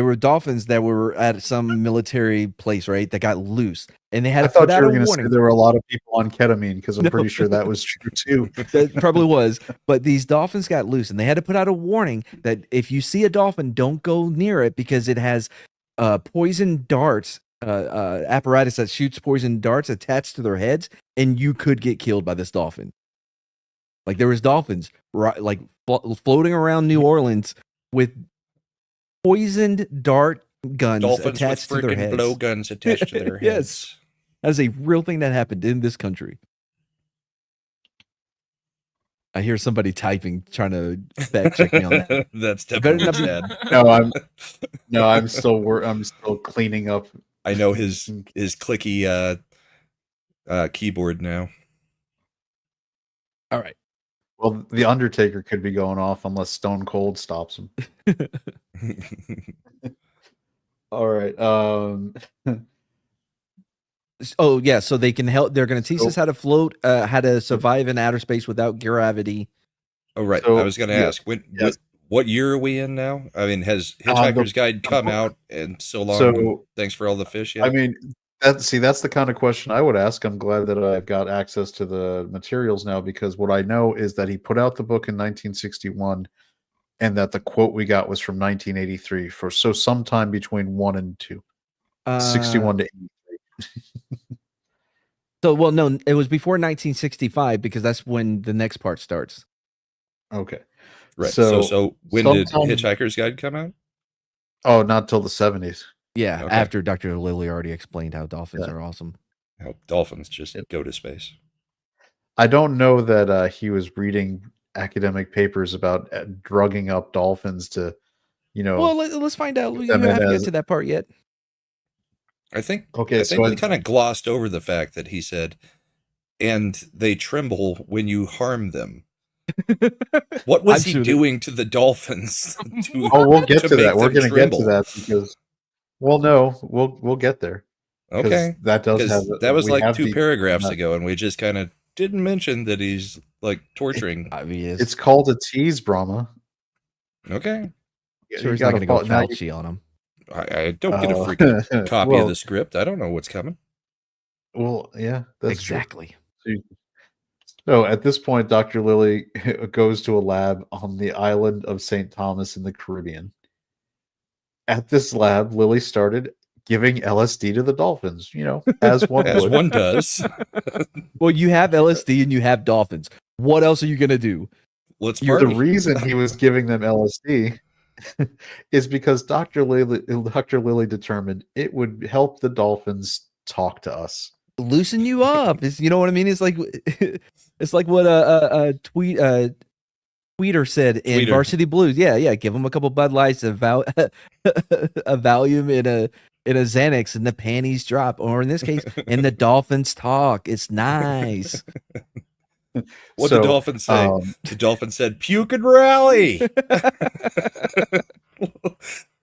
were dolphins that were at some military place, right? That got loose, and they had I to put thought you out were a going to say warning. there were a lot of people on ketamine because I'm No. pretty sure that was true too. That probably was, but these dolphins got loose, and they had to put out a warning that if you see a dolphin, don't go near it because it has poison darts, apparatus that shoots poison darts attached to their heads, and you could get killed by this dolphin. Like there was dolphins like floating around New Orleans with poisoned dart guns Dolphins attached to with their freaking heads. blowguns attached to their heads. Yes. That is a real thing that happened in this country. I hear somebody typing, trying to fact check me on that. That's Better definitely not be- Chad. I'm still cleaning up. I know his clicky keyboard now. All right. Well, the Undertaker could be going off unless Stone Cold stops him. All right. Oh yeah, so they can help. They're going to teach So- us how to float, how to survive in outer space without gravity. Oh right, So, I was going to yeah, ask yes. what year are we in now? I mean, has Hitchhiker's Guide come out and so long? So- Thanks for all the fish. Yeah. I mean, that's the kind of question I would ask. I'm glad that I've got access to the materials now because what I know is that he put out the book in 1961 and that the quote we got was from 1983 so sometime between 1 and 2. 61 to 83. So well, no, it was before 1965 because that's when the next part starts. Okay. right. So, So when did sometime- Hitchhiker's Guide come out? Oh, not till the 70s. Yeah, Okay. after Dr. Lilly already explained how dolphins Yeah. are awesome. How dolphins just go to space. I don't know that he was reading academic papers about drugging up dolphins to, Well, let's find out. You them in haven't as- get to that part yet. I think Okay, I think so we kind of glossed over the fact that he said, and they tremble when you harm them. What was I'm he sure that- doing to the dolphins? oh, we'll get to make that. We're them going to get to tremble? that because, well, no, we'll get there. 'Cause Okay. that does have Because that was we like have 2 the- paragraphs ago, and we just kind of didn't mention that he's like torturing. Obvious. It's called a tease, Brahma. Okay. Sure, he's gotta not going to go follow- now you- Fauci on him. I don't get a Oh. freaking copy Well- of the script. I don't know what's coming. Well, yeah, that's true. Exactly. So at this point, Dr. Lilly goes to a lab on the island of St. Thomas in the Caribbean. At this lab, Lilly started giving LSD to the dolphins, as one As would. one does. Well, you have LSD and you have dolphins. What else are you going to do? Let's The party. reason he was giving them LSD is because Dr. Lilly determined it would help the dolphins talk to us. Loosen you up. You know what I mean? It's like what a tweeter said in Tweeter. Varsity Blues. Yeah. Give them a couple Bud Lights, a Valium, in a Xanax, and the panties drop. Or in this case, and the dolphins talk. It's nice. What So, did the dolphin say? um, The dolphin said, "Puke and rally.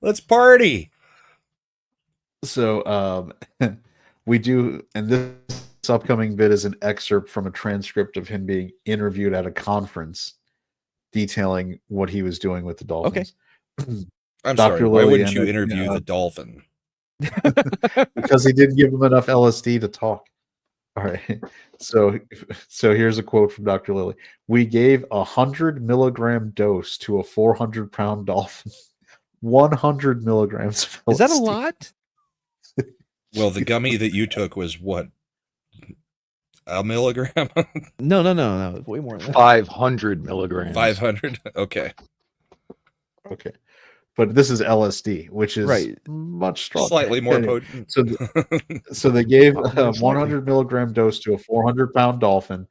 Let's party." So we do, and this upcoming bit is an excerpt from a transcript of him being interviewed at a conference detailing what he was doing with the dolphins. I'm Dr. sorry. Why Lilly wouldn't you ended- interview yeah. the dolphin? Because he didn't give him enough LSD to talk. All right. So here's a quote from Dr. Lilly. We gave 100 milligram dose to a 400-pound dolphin. 100 milligrams of LSD. Is that a lot? Well, the gummy that you took was what? A milligram? No. Way more than that. 500 milligrams. 500? Okay. Okay. But this is LSD, which is Right. much stronger. Slightly more Anyway, potent. So they gave a 100 milligram dose to a 400-pound dolphin,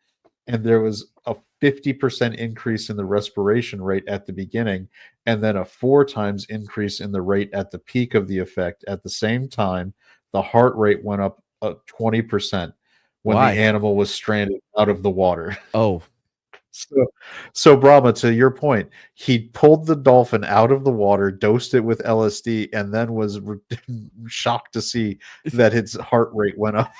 and there was a 50% increase in the respiration rate at the beginning, and then a 4 times increase in the rate at the peak of the effect. At the same time, the heart rate went up 20% when Why? the animal was stranded out of the water. Oh, So Brahma, to your point, he pulled the dolphin out of the water, dosed it with LSD, and then was shocked to see that its heart rate went up.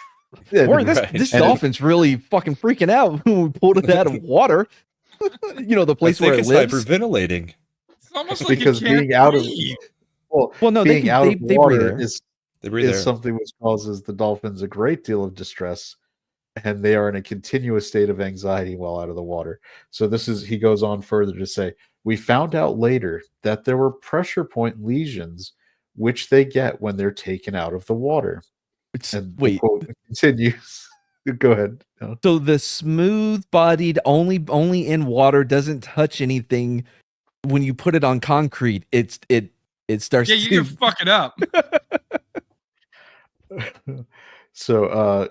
Or this Right. this And it- dolphin's really fucking freaking out when we pulled it out of water. The I place think where it it's lives. hyperventilating. It's almost like because it can't being out of breathe. Well, no, being out of they breathe water air. They breathe is air. something which causes the dolphins a great deal of distress, and they are in a continuous state of anxiety while out of the water. So he goes on further to say, we found out later that there were pressure point lesions which they get when they're taken out of the water. And the Wait, quote continues. Go ahead. No. so the smooth-bodied, only in water, doesn't touch anything. When you put it on concrete, it starts Yeah, you to can fuck it up. So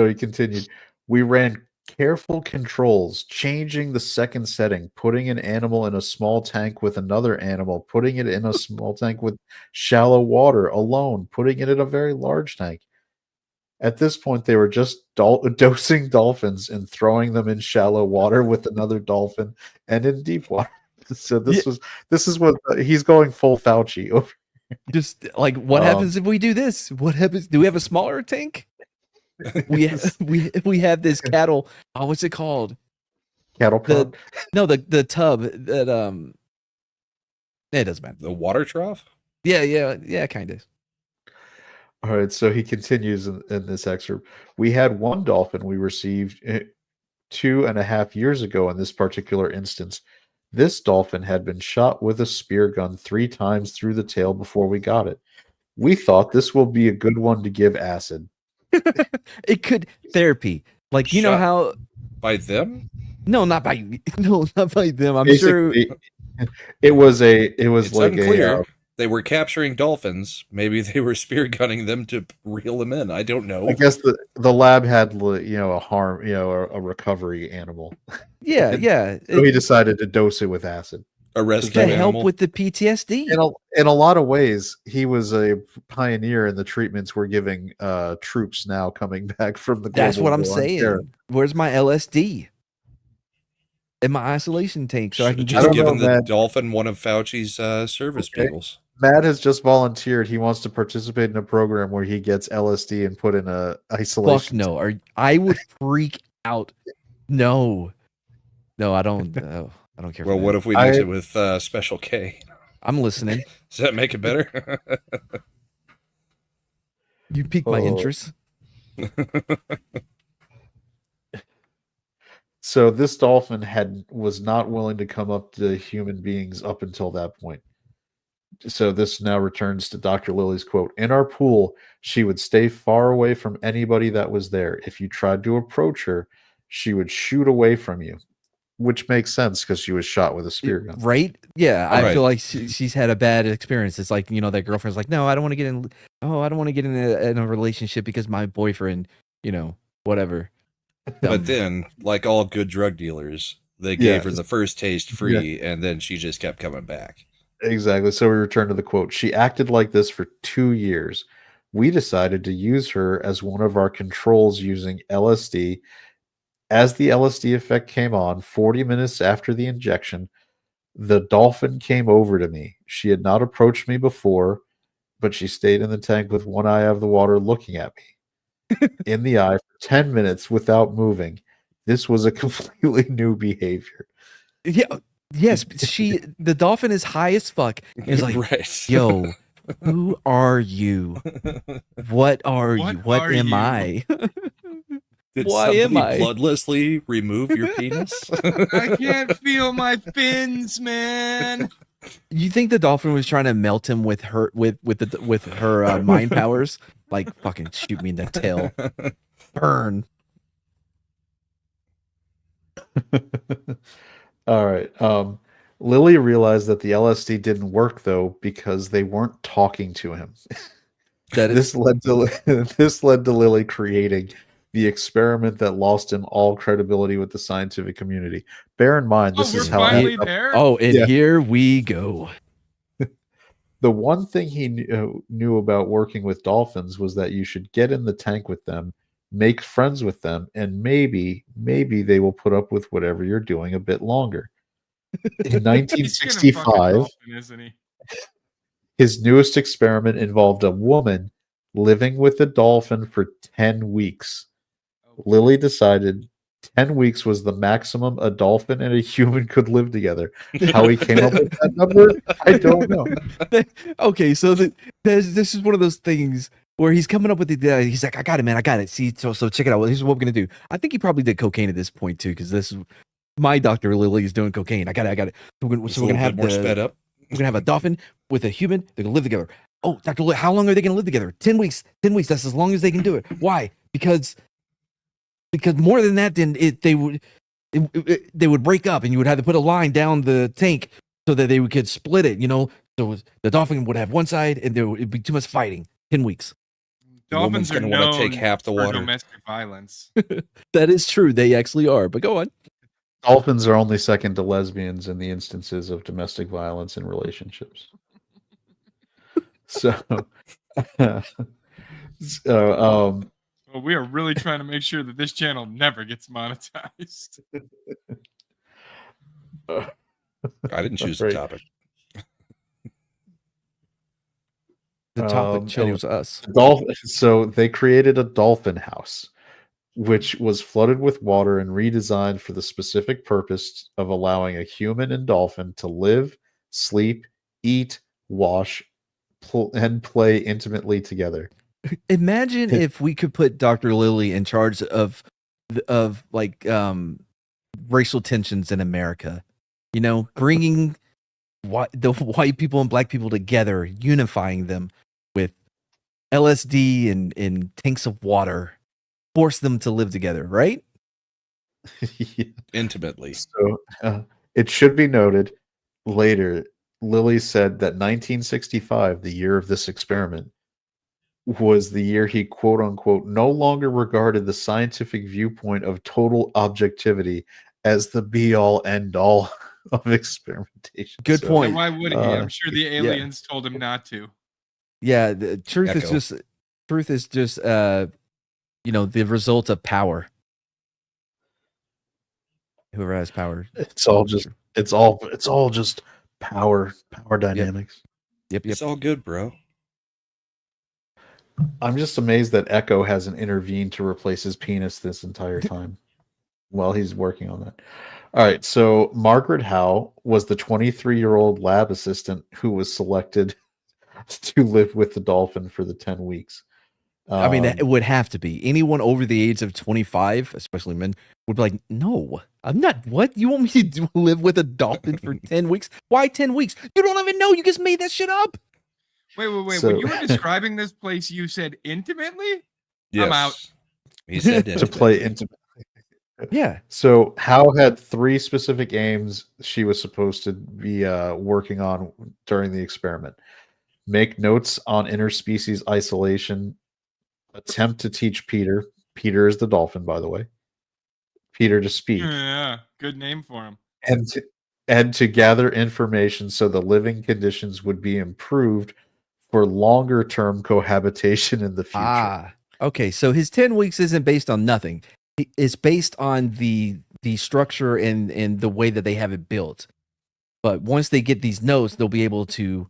he continued, we ran careful controls, changing the second setting, putting an animal in a small tank with another animal, putting it in a small tank with shallow water alone, putting it in a very large tank. At this point, they were just dosing dolphins and throwing them in shallow water with another dolphin and in deep water. So this is what he's going full Fauci over. just like, what happens if we do this? What happens? Do we have a smaller tank? We have this cattle. Oh, what's it called? Cattle prod. The tub that it doesn't matter. The water trough? Yeah, kind of. All right, so he continues in this excerpt. We had one dolphin we received 2.5 years ago in this particular instance. This dolphin had been shot with a spear gun 3 times through the tail before we got it. We thought this will be a good one to give acid. It could therapy. Like, you know Shot how by them? not by them. I'm sure Basically, it was It's like unclear. They were capturing dolphins. Maybe they were spear gunning them to reel them in. I don't know. I guess the lab had a recovery animal. yeah. So he decided to dose it with acid. A rescue To help animal. with the PTSD. In a lot of ways, he was a pioneer in the treatments we're giving troops now coming back from the. That's what global I'm war on terror. saying. Where's my LSD? In my isolation tank, so I Should can have just just I don't given know, the man. dolphin one of Fauci's service Okay. peoples. Matt has just volunteered. He wants to participate in a program where he gets LSD and put in a fuck isolation. no. I would freak out. No, I don't. I don't care. Well, for what that. if we mix it with Special K? I'm listening. Does that make it better? You piqued my Oh. interest. So this dolphin was not willing to come up to human beings up until that point. So this now returns to Dr. Lilly's quote. In our pool, she would stay far away from anybody that was there. If you tried to approach her, she would shoot away from you, which makes sense because she was shot with a spear gun. Right? Yeah, I Right. feel like she's had a bad experience. It's like, that girlfriend's like, no, I don't want to get in. Oh, I don't want to get in a relationship because my boyfriend, whatever. But then, like all good drug dealers, they gave her the first taste free, and then she just kept coming back. Exactly. So we return to the quote. She acted like this for 2 years. We decided to use her as one of our controls using LSD. As the LSD effect came on, 40 minutes after the injection, the dolphin came over to me. She had not approached me before, but she stayed in the tank with one eye out of the water looking at me in the eye for 10 minutes without moving. This was a completely new behavior. Yeah. Yes, the dolphin is high as fuck. It's like, right. yo, who are you? What are you? What are am you? I? Did Why am somebody I? bloodlessly remove your penis? I can't feel my fins, man. You think the dolphin was trying to melt him with her mind powers? Like, fucking shoot me in the tail, burn. All right. Lilly realized that the LSD didn't work though because they weren't talking to him. That This led to Lilly creating the experiment that lost him all credibility with the scientific community. Bear in mind, this We're is how finally there. and Yeah. here we go. the one thing he knew about working with dolphins was that you should get in the tank with them, make friends with them, and maybe they will put up with whatever you're doing a bit longer. In He's gonna fuck a 1965, dolphin, isn't he? his newest experiment involved a woman living with the dolphin for 10 weeks. Lilly decided 10 weeks was the maximum a dolphin and a human could live together. How he came up with that number, I don't know. Okay, so this is one of those things where he's coming up with the he's like, I got it, man, I got it. See, so check it out. Here's what we're gonna do. I think he probably did cocaine at this point too, because this is my Dr. Lilly is doing cocaine. I got it. So we're gonna have more sped up. We're gonna have a dolphin with a human. They're gonna live together. Oh, Dr. Lilly, how long are they gonna live together? 10 weeks. 10 weeks. That's as long as they can do it. Why? Because more than that, then they would break up, and you would have to put a line down the tank so that they could split it. So the dolphin would have one side, and there would be too much fighting. 10 weeks. Dolphins are going to known want to take half the for water. domestic violence. That is true. They actually are. But go on. Dolphins are only second to lesbians in the instances of domestic violence in relationships. So, Well, we are really trying to make sure that this channel never gets monetized. I didn't choose Right. the topic. The topic chose anyway. us. So they created a dolphin house, which was flooded with water and redesigned for the specific purpose of allowing a human and dolphin to live, sleep, eat, wash, and play intimately together. Imagine if we could put Dr. Lilly in charge of like racial tensions in America. Bringing the white people and black people together, unifying them with LSD and tanks of water, force them to live together, right? Yeah. Intimately. So it should be noted later, Lilly said that 1965, the year of this experiment, was the year he quote unquote no longer regarded the scientific viewpoint of total objectivity as the be all end all of experimentation. Good So, point. And why would he? I'm sure the yeah. aliens told him not to. Yeah, the truth Echo. is just the result of power. Whoever has power. it's all just power dynamics. Yep. It's all good, bro. I'm just amazed that Echo hasn't intervened to replace his penis this entire time while he's working on that. All right, so Margaret Howe was the 23-year-old lab assistant who was selected to live with the dolphin for the 10 weeks. I mean, it would have to be. Anyone over the age of 25, especially men, would be like, no, I'm not. What? You want me to live with a dolphin for 10 weeks? Why 10 weeks? You don't even know. You just made that shit up. Wait. So- When you were describing this place, you said intimately? Yes. I'm out. He said to intimate. play intimate. Yeah. So Howe had 3 specific aims she was supposed to be working on during the experiment: make notes on interspecies isolation, attempt to teach Peter is the dolphin, by the way, Peter to speak, Yeah, good name for him. and to gather information so the living conditions would be improved for longer term cohabitation in the future. Okay. So his 10 weeks isn't based on nothing. It's based on the structure and the way that they have it built. But once they get these notes, they'll be able to,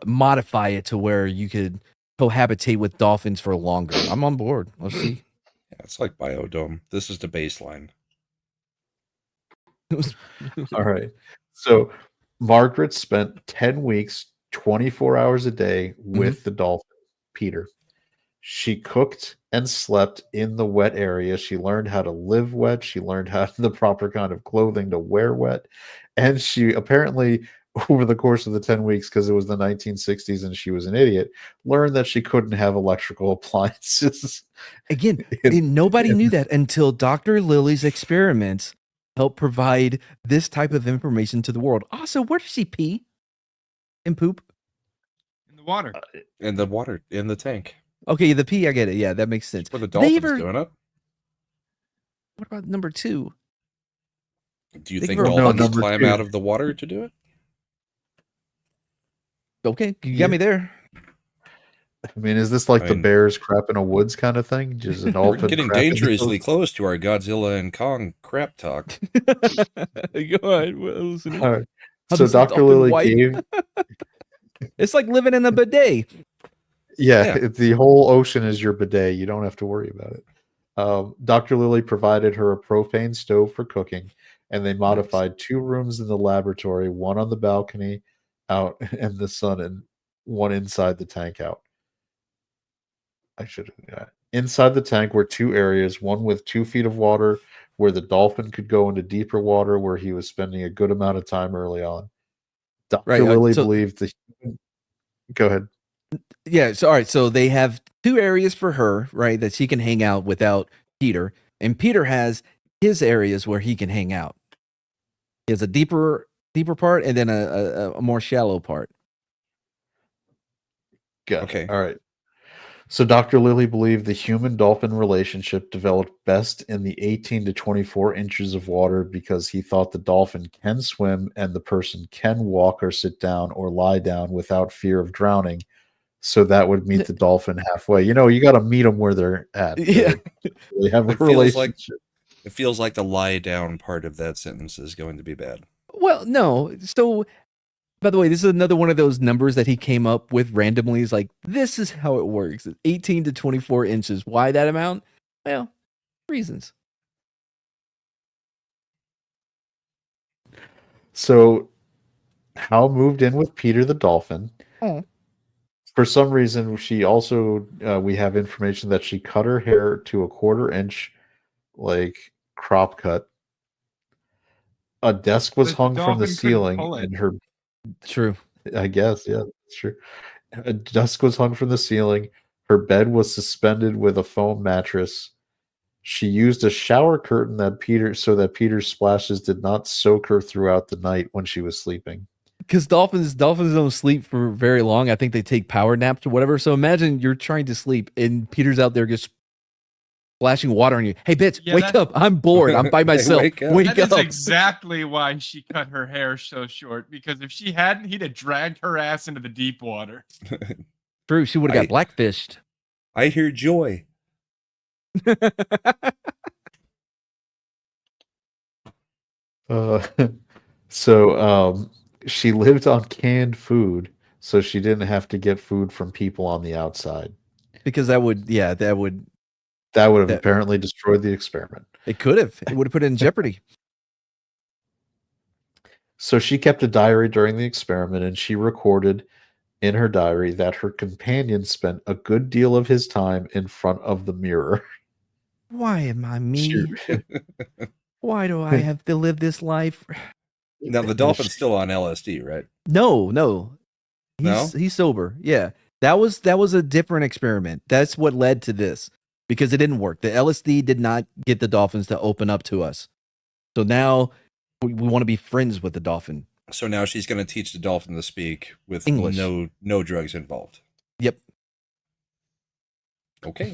modify it to where you could cohabitate with dolphins for longer. I'm on board. Let's see. Yeah, it's like Biodome. This is the baseline. All right. So Margaret spent 10 weeks, 24 hours a day with the dolphin, Peter. She cooked and slept in the wet area. She learned how to live wet. She learned how the proper kind of clothing to wear wet. And she apparently, over the course of the 10 weeks, because it was the 1960s and she was an idiot, learned that she couldn't have electrical appliances. Again, nobody knew that until Dr. Lilly's experiments helped provide this type of information to the world. Also, where does she pee and poop? In the water. In the water, in the tank. Okay, the pee, I get it. Yeah, that makes sense. Where the Did they dolphin's ever- doing it. What about number 2? Do you They think were- No, dolphins number climb 2. out of the water to do it? Okay, you got me there. I mean, is this like I the mean- bears crap in a woods kind of thing? Just an We're dolphin getting crap in the dangerously woods? close to our Godzilla and Kong crap talk. Go on. Well, listen. All right. How So does the Dr. dolphin Lilly wipe? gave It's like living in a bidet. Yeah, Yeah. the whole ocean is your bidet. You don't have to worry about it. Dr. Lilly provided her a propane stove for cooking, and they modified 2 rooms in the laboratory, one on the balcony out in the sun, and one inside the tank out. I should have. Inside the tank were 2 areas, one with 2 feet of water where the dolphin could go into deeper water where he was spending a good amount of time early on. Dr. Right. Lilly So believed the. Go ahead. yeah. So all right. So they have 2 areas for her, right, that she can hang out without Peter, and Peter has his areas where he can hang out. He has a deeper part, and then a more shallow part. Gotcha. Okay. All right. So Dr. Lilly believed the human-dolphin relationship developed best in the 18 to 24 inches of water because he thought the dolphin can swim and the person can walk or sit down or lie down without fear of drowning. So that would meet the dolphin halfway. You got to meet them where they're at. Yeah. They have a It feels like- relationship. It feels like the lie down part of that sentence is going to be bad. Well, no. So, by the way, this is another one of those numbers that he came up with randomly. He's like, this is how it works. It's 18 to 24 inches. Why that amount? Well, reasons. So Hal moved in with Peter the dolphin. Oh. For some reason, she also we have information that she cut her hair to a 1/4 inch, like crop cut. A desk was The hung from the dolphin couldn't ceiling, pull it. and her, True. I guess, yeah, that's true. A desk was hung from the ceiling. Her bed was suspended with a foam mattress. She used a shower curtain so that Peter's splashes did not soak her throughout the night when she was sleeping. Because dolphins don't sleep for very long. I think they take power naps or whatever. So imagine you're trying to sleep and Peter's out there just splashing water on you. Hey, bitch, Yeah, wake that- up. I'm bored. I'm by Hey, myself. wake up. Wake That is up. exactly why she cut her hair so short. Because if she hadn't, he'd have dragged her ass into the deep water. True. She would have got blackfished. I hear joy. So she lived on canned food, so she didn't have to get food from people on the outside. Because that would That would have That- apparently destroyed the experiment. it could have. It would have put it in jeopardy. So she kept a diary during the experiment, and she recorded in her diary that her companion spent a good deal of his time in front of the mirror. Why am I me? She- Why do I have to live this life? Now the dolphin's still on LSD, right? No. No? He's sober. Yeah. That was a different experiment. That's what led to this. Because it didn't work. The LSD did not get the dolphins to open up to us. So now we want to be friends with the dolphin. So now she's going to teach the dolphin to speak with English. no drugs involved. Yep. Okay.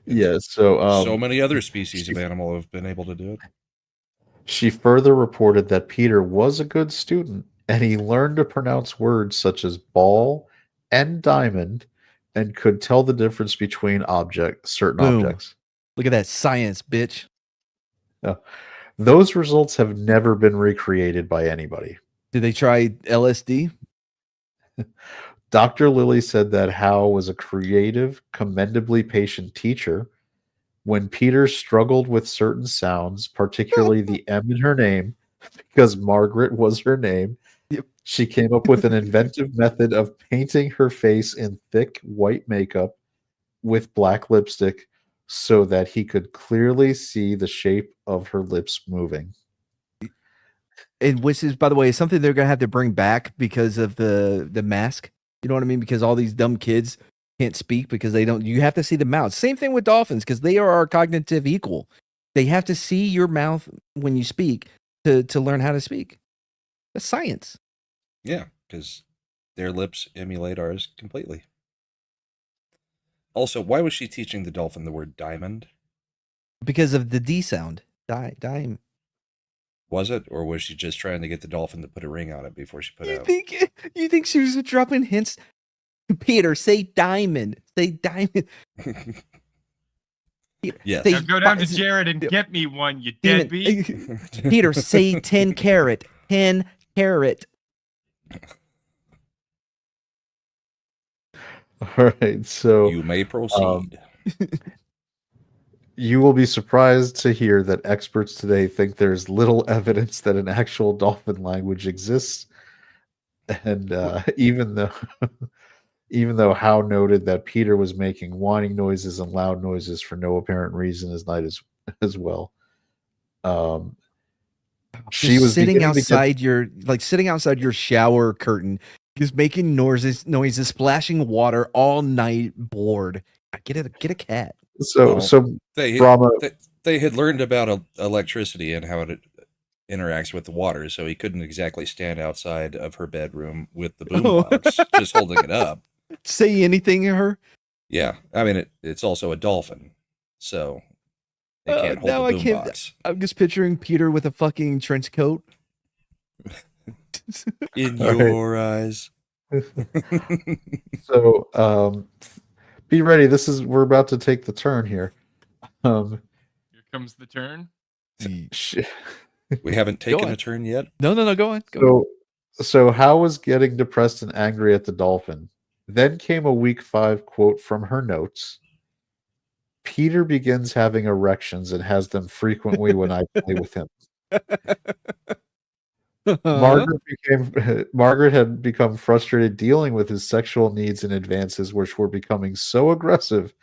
Yeah, so So many other species of animal have been able to do it. she further reported that Peter was a good student and he learned to pronounce words such as ball and diamond and could tell the difference between certain Boom. objects. Look at that science, bitch. Those results have never been recreated by anybody. Did they try LSD? Dr. Lilly said that Hal was a creative, commendably patient teacher. When Peter struggled with certain sounds, particularly the M in her name, because Margaret was her name, Yep. she came up with an inventive method of painting her face in thick white makeup with black lipstick so that he could clearly see the shape of her lips moving. And which is, by the way, something they're gonna have to bring back because of the mask. You know what I mean? Because all these dumb kids can't speak because they don't. You have to see the mouth. Same thing with dolphins because they are our cognitive equal. They have to see your mouth when you speak to learn how to speak. That's science. Yeah, because their lips emulate ours completely. Also, why was she teaching the dolphin the word diamond? Because of the D sound. Dime. Was it, or was she just trying to get the dolphin to put a ring on it before she put out? You think she was dropping hints? Peter, say diamond. Say diamond. Yes. Say Now go down to fi- Jared and get me one, you Demon. deadbeat. Peter, say 10 carat. 10 carat. All right, so You may proceed. you will be surprised to hear that experts today think there's little evidence that an actual dolphin language exists, and even though Howe noted that Peter was making whining noises and loud noises for no apparent reason as well. She Just was sitting beginning to get sitting outside your shower curtain, just making noises, splashing water all night, bored. Get a cat. so Well, so They, Brahma. they had learned about electricity and how it interacts with the water, so he couldn't exactly stand outside of her bedroom with the boombox, just holding it up. Say anything to her. Yeah, I mean it's also a dolphin, so it can't now hold I the can't. boombox. I'm just picturing Peter with a fucking trench coat. In All right. your eyes. So be ready. We're about to take the turn here. Here comes the turn. Sh- We haven't taken on. a turn yet. No, go on. Go on. So Hal was getting depressed and angry at the dolphin. Then came a week 5 quote from her notes. Peter begins having erections and has them frequently when I play with him. Margaret had become frustrated dealing with his sexual needs and advances, which were becoming so aggressive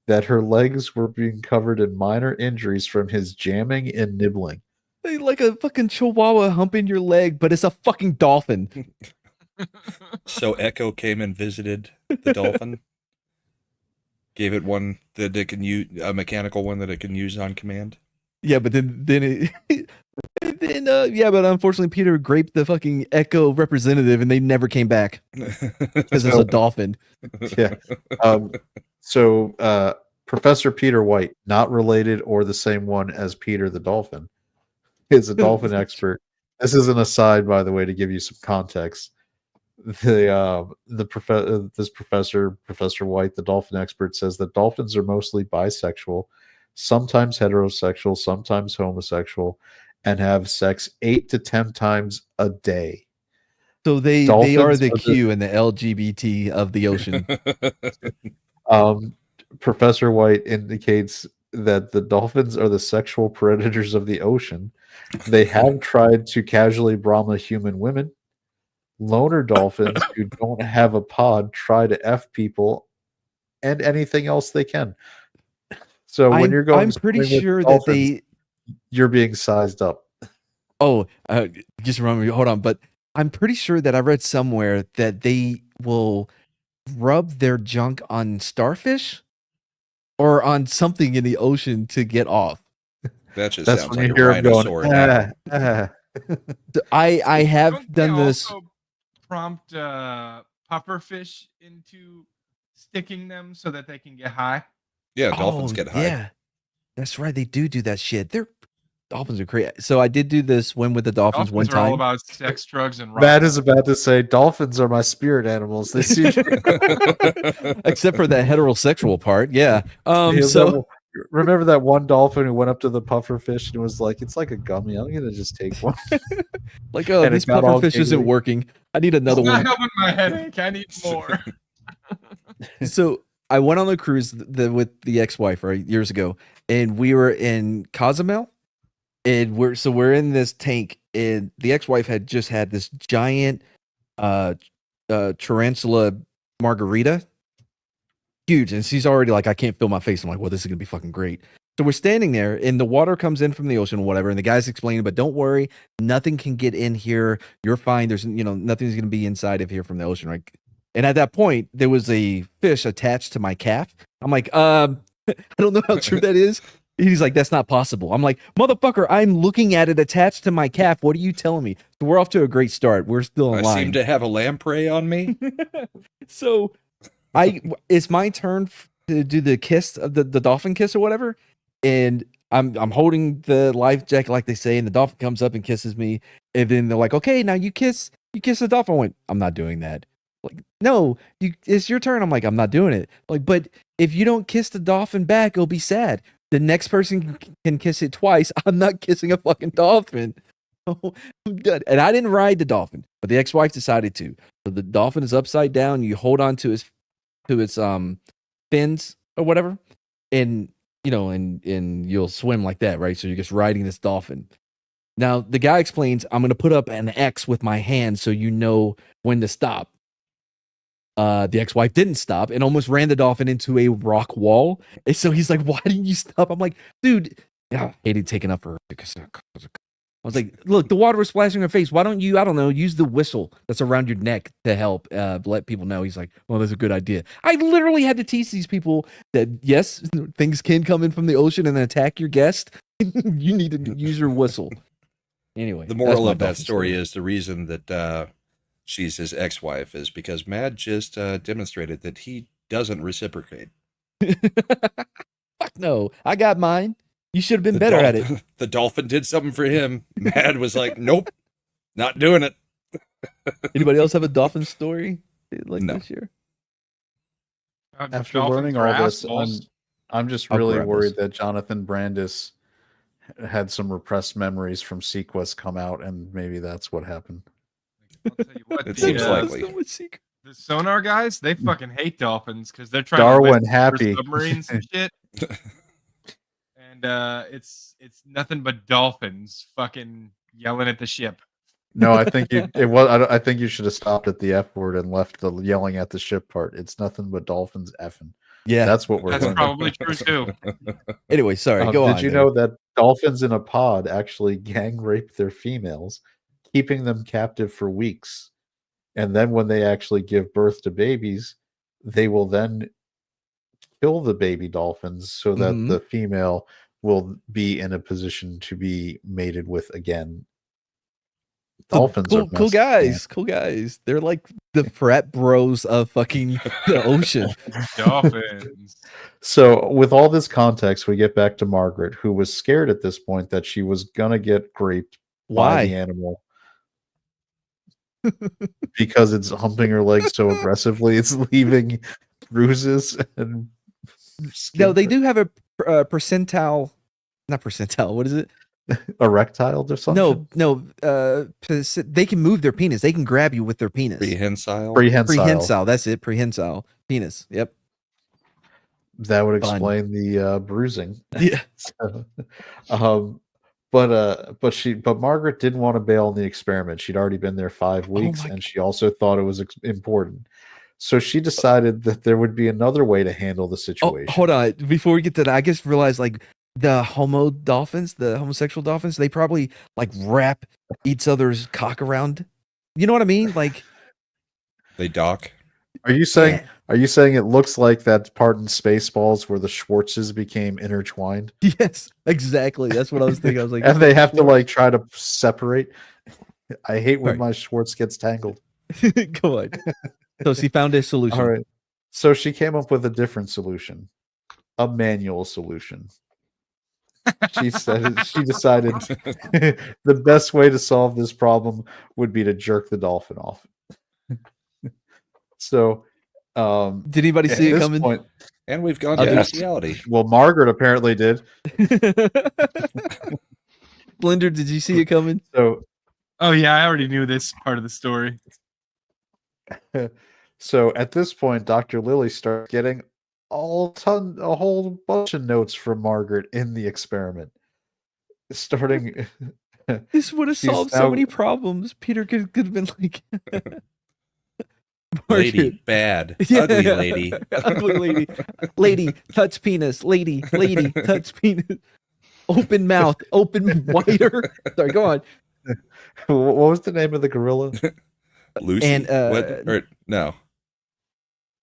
that her legs were being covered in minor injuries from his jamming and nibbling. Like a fucking chihuahua humping your leg, but it's a fucking dolphin. So Echo came and visited the dolphin, gave it one that it can use, a mechanical one that it can use on command. Yeah, but then but unfortunately Peter graped the fucking Echo representative and they never came back because it's a dolphin. Yeah. So Professor Peter White, not related or the same one as Peter the dolphin, is a dolphin expert. This is an aside, by the way, to give you some context. Professor White, the dolphin expert, says that dolphins are mostly bisexual, sometimes heterosexual, sometimes homosexual, and have sex 8 to 10 times a day. So they Dolphins are the are Q and the LGBT of the ocean. Professor White indicates that the dolphins are the sexual predators of the ocean. They have tried to casually Brahma human women. Loner dolphins who don't have a pod try to F people and anything else they can. So when you're going, I'm pretty swimming with sure that dolphins, you're being sized up. Oh, just remember me. Hold on, but I'm pretty sure that I read somewhere that they will rub their junk on starfish or on something in the ocean to get off. That just That's sounds when like you a hear them going. rhinosaur. So I have Don't they done this. also prompt pufferfish into sticking them so that they can get high? Yeah, dolphins get high. Yeah, that's right. They do that shit. Dolphins are crazy. So I did do this swim with the dolphins one Dolphins are all time. about sex, drugs, and rock. Matt is about to say dolphins are my spirit animals. They seem Except for that heterosexual part. Yeah. So remember that one dolphin who went up to the pufferfish and was like, "It's like a gummy. I'm gonna just take one." like, oh, And it this got all pufferfish isn't giggly. working. I need another It's not one. helping my headache. I need more. So I went on a cruise with the ex-wife years ago, and we were in Cozumel, and we're in this tank, and the ex-wife had just had this giant tarantula margarita, huge, and she's already like, I can't feel my face. I'm like, well, this is gonna be fucking great. So we're standing there, and the water comes in from the ocean, whatever, and the guy's explaining, but don't worry, nothing can get in here. You're fine. There's nothing's gonna be inside of here from the ocean, right? And at that point, there was a fish attached to my calf. I'm like, I don't know how true that is. He's like, that's not possible. I'm like, motherfucker, I'm looking at it attached to my calf. What are you telling me? So we're off to a great start. We're still in I line. seem to have a lamprey on me. So it's my turn to do the kiss of the dolphin kiss or whatever. And I'm holding the life jacket like they say, and the dolphin comes up and kisses me. And then they're like, okay, now you kiss the dolphin. I went, I'm not doing that. Like, no, it's your turn. I'm like, I'm not doing it. Like, but if you don't kiss the dolphin back, it'll be sad. The next person can kiss it twice. I'm not kissing a fucking dolphin. Oh, I'm good. And I didn't ride the dolphin, but the ex-wife decided to. So the dolphin is upside down. You hold on to his to its fins or whatever, and and you'll swim like that, right? So you're just riding this dolphin. Now the guy explains, I'm going to put up an X with my hand so you know when to stop. The ex-wife didn't stop and almost ran the dolphin into a rock wall. And so he's like, "Why didn't you stop?" I'm like, "Dude, I hated taking up for her because I was like, look, the water was splashing her face. Why don't you, I don't know, use the whistle that's around your neck to help let people know?" He's like, "Well, that's a good idea." I literally had to teach these people that yes, things can come in from the ocean and attack your guest. You need to use your whistle. Anyway, The moral of that story is the reason that she's his ex-wife is because Mad just demonstrated that he doesn't reciprocate. Fuck no, I got mine. You should have been better at it. The dolphin did something for him. Mad was like, "Nope, not doing it." Anybody else have a dolphin story like No. this year? After Dolphins learning are all this, assholes. I'm just I'll really grab worried this. that Jonathan Brandis had some repressed memories from Sequest come out, and maybe that's what happened. I'll tell you what, It the, seems uh, likely. the sonar guys, they fucking hate dolphins because they're trying Darwin to happy. submarines and shit. And it's nothing but dolphins fucking yelling at the ship. No, I think I think you should have stopped at the F word and left the yelling at the ship part. It's nothing but dolphins effing. Yeah. That's what we're That's learning. probably true too. Anyway, sorry. Go on. Did you there. know that dolphins in a pod actually gang rape their females, keeping them captive for weeks? And then when they actually give birth to babies, they will then kill the baby dolphins so that Mhm. the female will be in a position to be mated with again. Dolphins cool, are cool messed up, man. guys. Cool guys. They're like the frat bros of fucking the ocean. Dolphins. So, with all this context, we get back to Margaret, who was scared at this point that she was gonna get raped by the Why? animal because it's humping her legs so aggressively. It's leaving bruises and No, they do have a percentile. Not percentile. What is it? erectile dysfunction. No. They can move their penis. They can grab you with their penis. Prehensile. Prehensile. That's it. Prehensile penis. Yep. That would Fun. explain the bruising. Yeah. But Margaret didn't want to bail on the experiment. She'd already been there 5 weeks, my and she also thought it was important. So she decided that there would be another way to handle the situation. Oh, hold on. Before we get to that, I just realized like the homosexual dolphins, they probably like wrap each other's cock around. You know what I mean? Like They dock. Are you saying it looks like that part in Spaceballs where the Schwartzes became intertwined? yes, exactly. That's what I was thinking. I was like, And they have to like try to separate. I hate when Right. my Schwartz gets tangled. go on. So she found a solution. All right. So she came up with a different solution, a manual solution. She decided the best way to solve this problem would be to jerk the dolphin off. So, Did anybody at see it this coming? point, And we've gone to Yes. bestiality. well, Margaret apparently did. Blender, did you see it coming? So, Oh yeah, I already knew this part of the story. so at this point, Dr. Lilly starts getting a whole bunch of notes from Margaret in the experiment. Starting, This would have She's solved now- so many problems. Peter could have been like, Lady, Margaret. bad. Yeah. Ugly lady. Ugly lady. Lady, touch penis. Lady, touch penis. Open mouth, open wider. Sorry, go on. what was the name of the gorilla? Lucy. And, what? Or, no.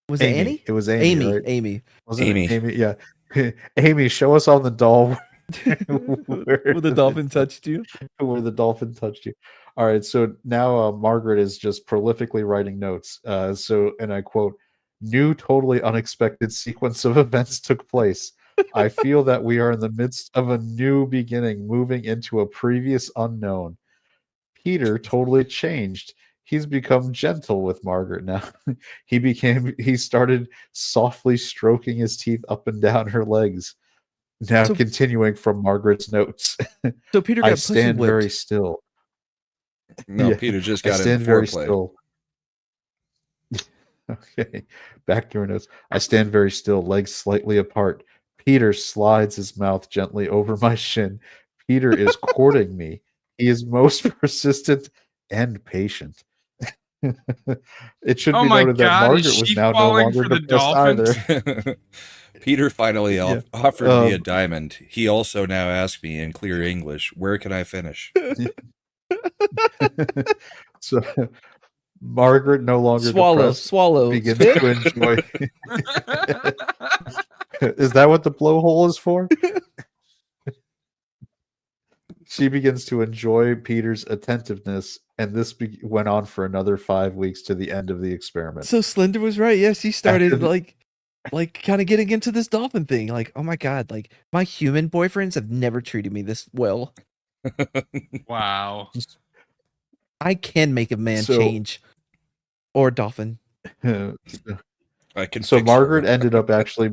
Was it Annie? It was Amy. Right? Amy. Wasn't Amy. it Amy? Yeah. Amy, show us on the doll Where the dolphin touched you. where the dolphin touched you. All right, so now Margaret is just prolifically writing notes. And I quote, "New, totally unexpected sequence of events took place. I feel that we are in the midst of a new beginning, moving into a previous unknown. Peter totally changed. He's become gentle with Margaret now. He started softly stroking his teeth up and down her legs. Now So- continuing from Margaret's notes. So Peter got I pussy stand whipped. very still. No, Yeah, Peter just I got in stand very foreplay. still. Okay, back to our notes. I stand very still, legs slightly apart. Peter slides his mouth gently over my shin. Peter is courting me. He is most persistent and patient. It should Oh be my noted that God, is Margaret was she now no falling longer for the depressed dolphins? either. Peter finally Yeah. offered me a diamond. He also now asked me in clear English, "Where can I finish?" So Margaret, no longer depressed, Swallow. begins Spit. to enjoy. Is that what the blowhole is for? She begins to enjoy Peter's attentiveness, and this went on for another 5 weeks to the end of the experiment. So Slender was right. Yes, she started After the- like kind of getting into this dolphin thing. Like, oh my God, like my human boyfriends have never treated me this well. Wow. I can make a man So- change. Or a dolphin. I can. So fix Margaret her. ended up actually.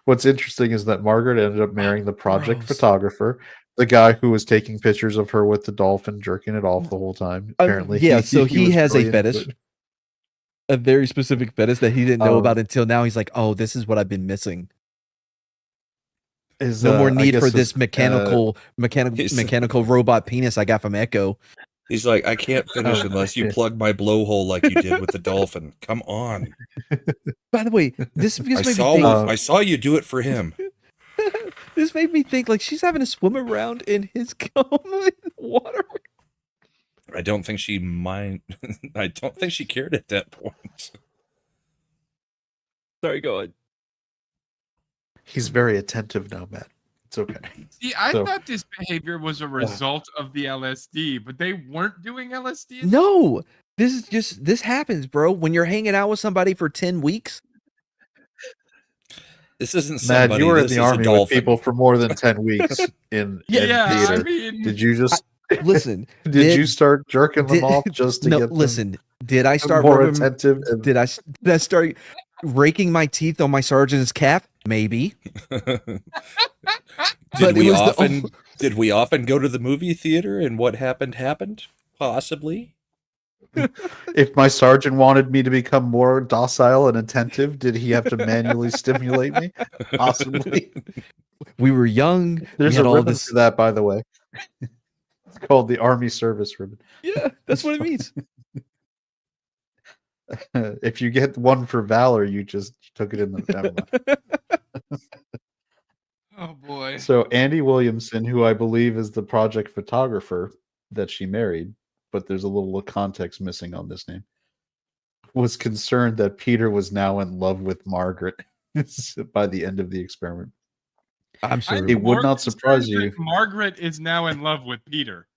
What's interesting is that Margaret ended up marrying the project Gross. photographer, the guy who was taking pictures of her with the dolphin, jerking it off the whole time. Apparently, yeah, so he was has a really into fetish. it. A very specific fetish that he didn't know Um, about until now. He's like, oh, this is what I've been missing. Is, No more I need guess for is, this mechanical He's- robot penis I got from Echo. He's like, I can't finish unless you plug my blowhole like you did with the dolphin. Come on. By the way, this I made me saw. think. I saw you do it for him. This made me think like she's having to swim around in his cum in water. I don't think she mind. I don't think she cared at that point. Sorry, go on. He's very attentive now, Matt. It's okay. See, I So- thought this behavior was a result of the LSD, but they weren't doing LSD. No, this happens, bro. When you're hanging out with somebody for 10 weeks. This isn't Matt, somebody. you were in this the is a army with dolphin. people for more than 10 weeks in Yeah, I theater. mean, Did you just Listen, did you start jerking them did- off just to no, get them listen. Did I start more rubbing, attentive? And, did I start raking my teeth on my sergeant's cap? Maybe. Did But it we was the often? Did we often go to the movie theater and what happened? Possibly. if my sergeant wanted me to become more docile and attentive, did he have to manually stimulate me? Possibly. We were young. There's we had a all ribbon this. for that, by the way. It's called the Army Service Ribbon. Yeah, that's what it means. If you get one for valor, you just took it in the. Never mind. oh boy. So Andy Williamson, who I believe is the project photographer that she married, but there's a little context missing on this name, was concerned that Peter was now in love with Margaret by the end of the experiment. I'm sure I'm It would more not surprise concerned you. that Margaret is now in love with Peter.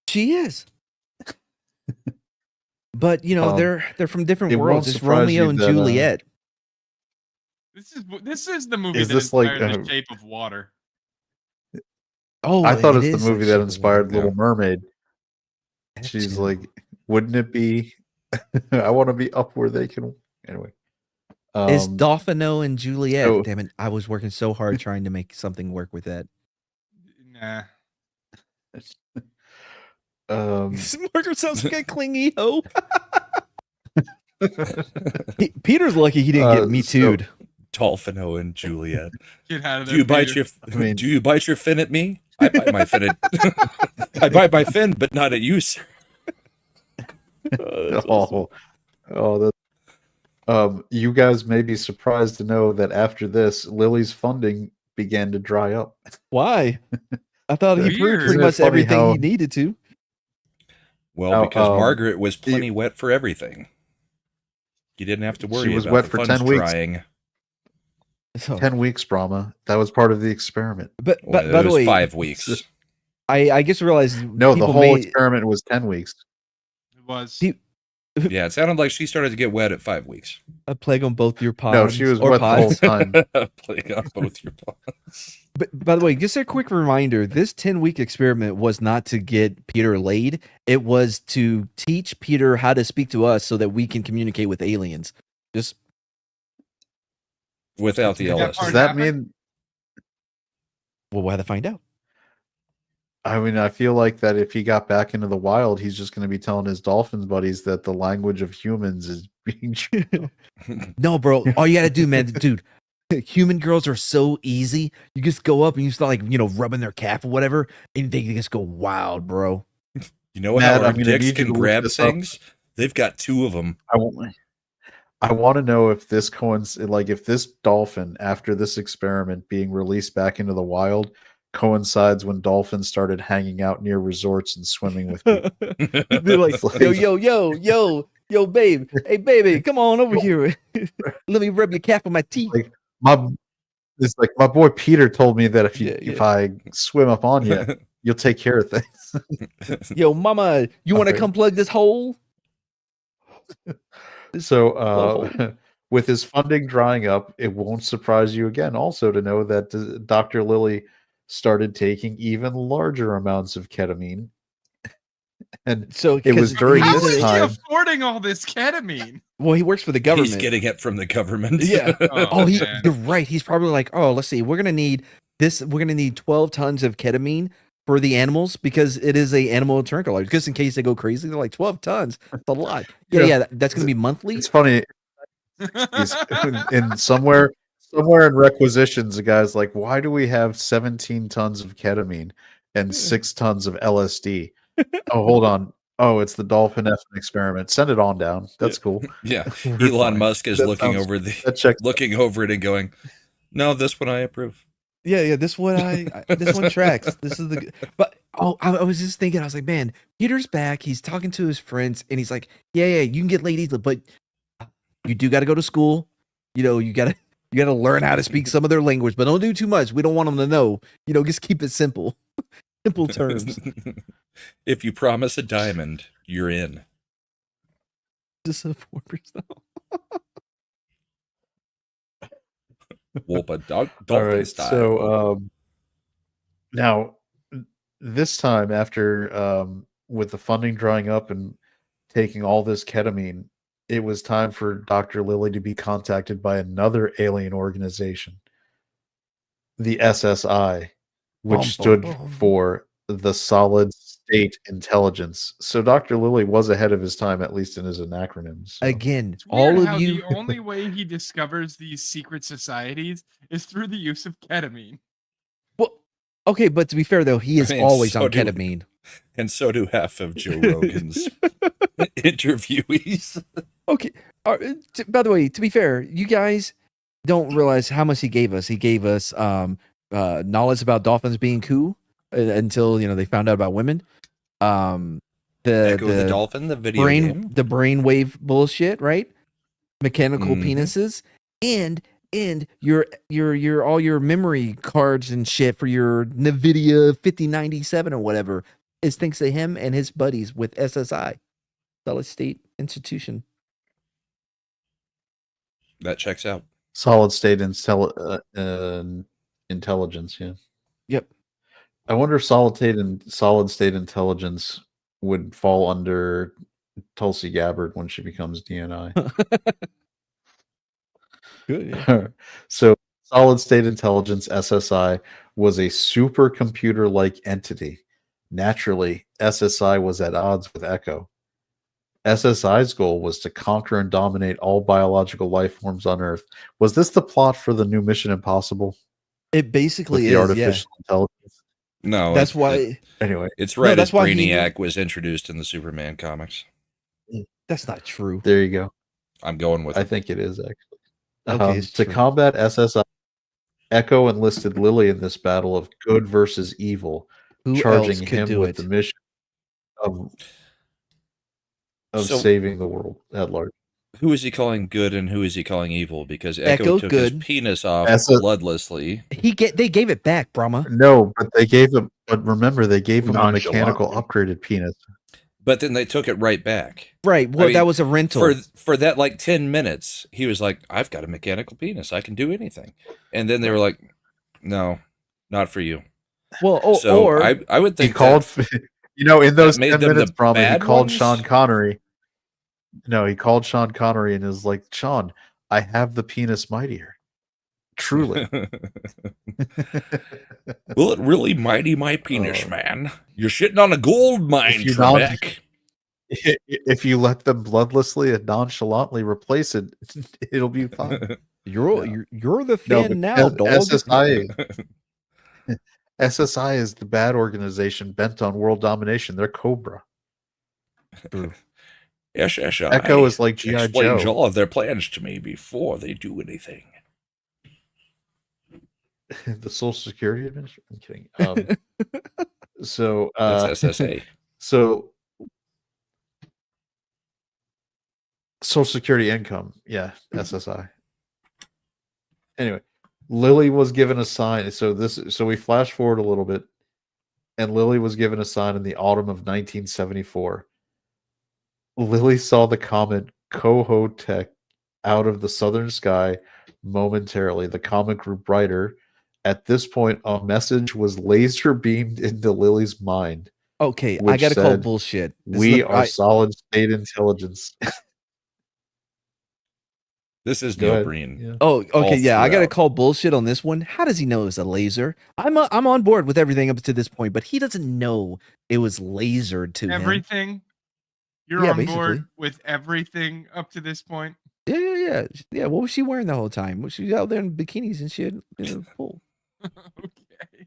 she is. But you know, Um, they're from different it won't worlds. It's surprise you Romeo and that, Juliet. This is the movie Is that this like, inspired The Shape of Water. Oh, I thought it it's is the movie Shape that of inspired Water. Little Mermaid. That She's too. like, wouldn't it be? I want to be up where they can. Anyway, It's Dolphino and Juliet. so- Damn it! I was working so hard trying to make something work with that. Nah. Margaret sounds like a clingy hoe. Peter's lucky he didn't get me too'd. Dolphino and Juliet. Get out of Do there. you bite Peter. your? I mean- do you bite your fin at me? I bite my fin at. I bite my fin, but not at you, sir. Oh, that. You guys may be surprised to know that after this, Lily's funding began to dry up. Why? I thought he Weird. proved pretty Isn't it much funny everything how- he needed to. Well, Now, because Margaret was plenty you- wet for everything. You didn't have to worry was about wet the for funds 10 weeks. drying. So, 10 weeks, Brahma. That was part of the experiment. but Well, by it the was way, 5 weeks. I just realized No, the people whole may- experiment was 10 weeks. It was. He- Yeah, it sounded like she started to get wet at 5 weeks. a plague on both your pods. No, she was or wet the whole pods. time. Playing on both your pods. But by the way, just a quick reminder: this 10-week experiment was not to get Peter laid. It was to teach Peter how to speak to us so that we can communicate with aliens. Just Without the Did that LS. part Does that happen? mean? well, we'll have to find out. I mean, I feel like that if he got back into the wild, he's just going to be telling his dolphin buddies that the language of humans is being No, bro. All you gotta do, man, dude. Human girls are so easy. You just go up and you start rubbing their calf or whatever, and they just go wild, bro. You know Matt, how our I'm gonna dicks need you can to look grab this up. things? They've got two of them. I want to know if this if this dolphin, after this experiment being released back into the wild, coincides when dolphins started hanging out near resorts and swimming with people. They're like, yo, babe. Hey, baby, come on over here. Let me rub your calf with my teeth. Like it's like my boy Peter told me that if Yeah. I swim up on you, you'll take care of things. Yo, mama, you want to Okay. come plug this hole? So, with his funding drying up, it won't surprise you again also to know that Dr. Lilly started taking even larger amounts of ketamine. And So it was 'cause during How he's this is he time. affording all this ketamine? Well, he works for the government. He's getting it from the government. Yeah. Oh, Oh, man. you're right. He's probably like, oh, let's see. We're gonna need this. We're gonna need 12 tons of ketamine for the animals because it is a animal tranquilizer. Just in case they go crazy, they're like 12 tons. That's a lot. Yeah. That's gonna be monthly. It's funny. He's in somewhere in requisitions, the guy's like, why do we have 17 tons of ketamine and 6 tons of LSD? Oh, hold on. Oh, it's the dolphin effing experiment. Send it on down. That's cool. Yeah. We're Elon fine. Musk is That looking sounds- over that checks. it and going, no, this one I approve. Yeah. This one this one tracks. This is the. But I was just thinking. I was like, man, Peter's back. He's talking to his friends, and he's like, yeah, you can get ladies, but you do got to go to school. You gotta learn how to speak some of their language, but don't do too much. We don't want them to know. Just keep it simple, simple terms. If you promise a diamond, you're in. Just a 4%. Whoop a All dolphin right. style. So now this time after with the funding drying up and taking all this ketamine, it was time for Dr. Lilly to be contacted by another alien organization, the SSI, which Bum, stood bum, bum. for the Solid State Intelligence. So Dr. Lilly was ahead of his time, at least in his acronyms. So. Again, It's weird all of how you. The only way he discovers these secret societies is through the use of ketamine. Well, okay, but to be fair though, he is always so on do- ketamine. And so do half of Joe Rogan's interviewees. Okay. By the way, to be fair, you guys don't realize how much he gave us. He gave us knowledge about dolphins being cool until they found out about women. The Echo the Dolphin, the video game. the brainwave bullshit, right? Mechanical Mhm. penises, and your all your memory cards and shit for your NVIDIA 5097 or whatever is thanks to him and his buddies with SSI, Solid State Institution. That checks out. Solid State Intelligence, yeah. Yep. I wonder if solid state intelligence would fall under Tulsi Gabbard when she becomes DNI. Good. So solid state intelligence, SSI, was a supercomputer-like entity. Naturally, SSI was at odds with Echo. SSI's goal was to conquer and dominate all biological life forms on Earth. Was this the plot for the new Mission Impossible? It basically With is. the artificial intelligence? No, That's why. Anyway, it's right that's as why he- Brainiac was introduced in the Superman comics. That's not true. there you go. I'm going with I it. think it is actually. Okay, it's To true. combat SSI, Echo enlisted Lilly in this battle of good versus evil, Who else charging could him do with it? the mission of So- saving the world at large. Who is he calling good and who is he calling evil? Because Echo Echo, took good. his penis off SS bloodlessly. They gave it back, Brahma. No, but they gave him. But remember, they gave him a Nonchalant. mechanical upgraded penis. But then they took it right back. Right. Well, mean, that was a rental. For that like 10 minutes, he was like, I've got a mechanical penis. I can do anything. And then they were like, no, not for you. well, So or I would He think called, in those made 10 them the minutes, probably he bad called ones? Sean Connery. No, he called Sean Connery and is like, Sean, I have the penis mightier. Truly. Will it really mighty my penis, Oh. man? You're shitting on a gold mine, If you're not- Trebek. If you let them bloodlessly and nonchalantly replace it, it'll be fine. You're the No, fan but now, dog. SSI is the bad organization bent on world domination. They're Cobra. SSI Echo is like G.I. explains Joe. all of their plans to me before they do anything. The Social Security Administration. I'm kidding. So That's SSA. So Social Security income, yeah, SSI. Anyway, Lilly was given a sign. So we flash forward a little bit, and Lilly was given a sign in the autumn of 1974. Lilly saw the comet Kohoutek out of the southern sky momentarily. The comet grew brighter. At this point, a message was laser beamed into Lily's mind. Okay, I Which gotta call said, bullshit. We are solid state intelligence. This is Go Neil ahead. Breen. Yeah. Oh, okay, all yeah, I gotta throughout. call bullshit on this one. How does he know it was a laser? I'm on board with everything up to this point, but he doesn't know it was lasered to him. Everything. You're Yeah, on basically. board with everything up to this point. Yeah. What was she wearing the whole time? Was she out there in bikinis and shit in the pool? Okay.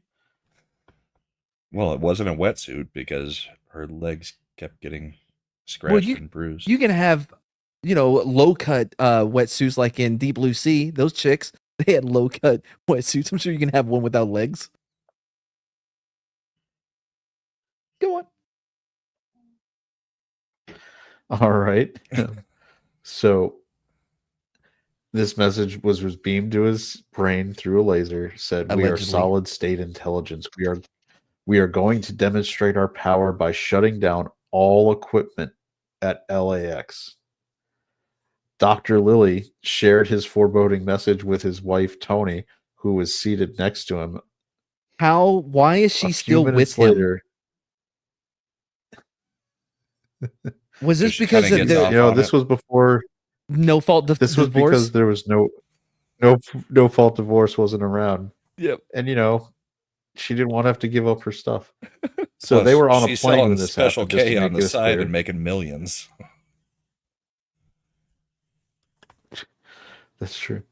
Well, it wasn't a wetsuit because her legs kept getting scratched and bruised. You can have, low cut wetsuits like in Deep Blue Sea. Those chicks, they had low cut wetsuits. I'm sure you can have one without legs. Go on. All right. So this message was beamed to his brain through a laser, said, We are Allegedly. solid state intelligence. We are going to demonstrate our power by shutting down all equipment at LAX. Dr. Lilly shared his foreboding message with his wife, Tony, who was seated next to him. Why is she still with him? Later, Was this she because kinda of gets off the on this it. was before no fault this was divorce? because there was no fault divorce wasn't around. Yep. And she didn't want to have to give up her stuff. So Plus, they were on a she's plane selling when this Special happened, just to K on make the this side clear. and making millions. That's true.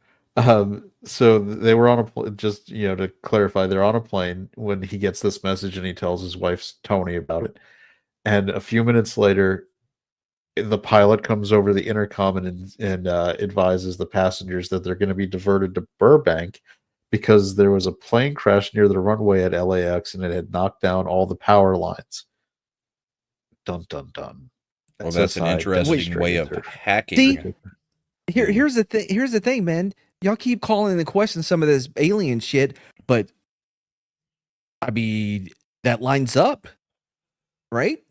So they were on a just to clarify, they're on a plane when he gets this message and he tells his wife Tony about it. And a few minutes later, the pilot comes over the intercom and advises the passengers that they're going to be diverted to Burbank because there was a plane crash near the runway at LAX and it had knocked down all the power lines. Dun dun dun. Well, that's an SSI interesting way of demonstrated hacking. See? Here's the thing. Here's the thing, man. Y'all keep calling into question some of this alien shit, but I mean that lines up, right?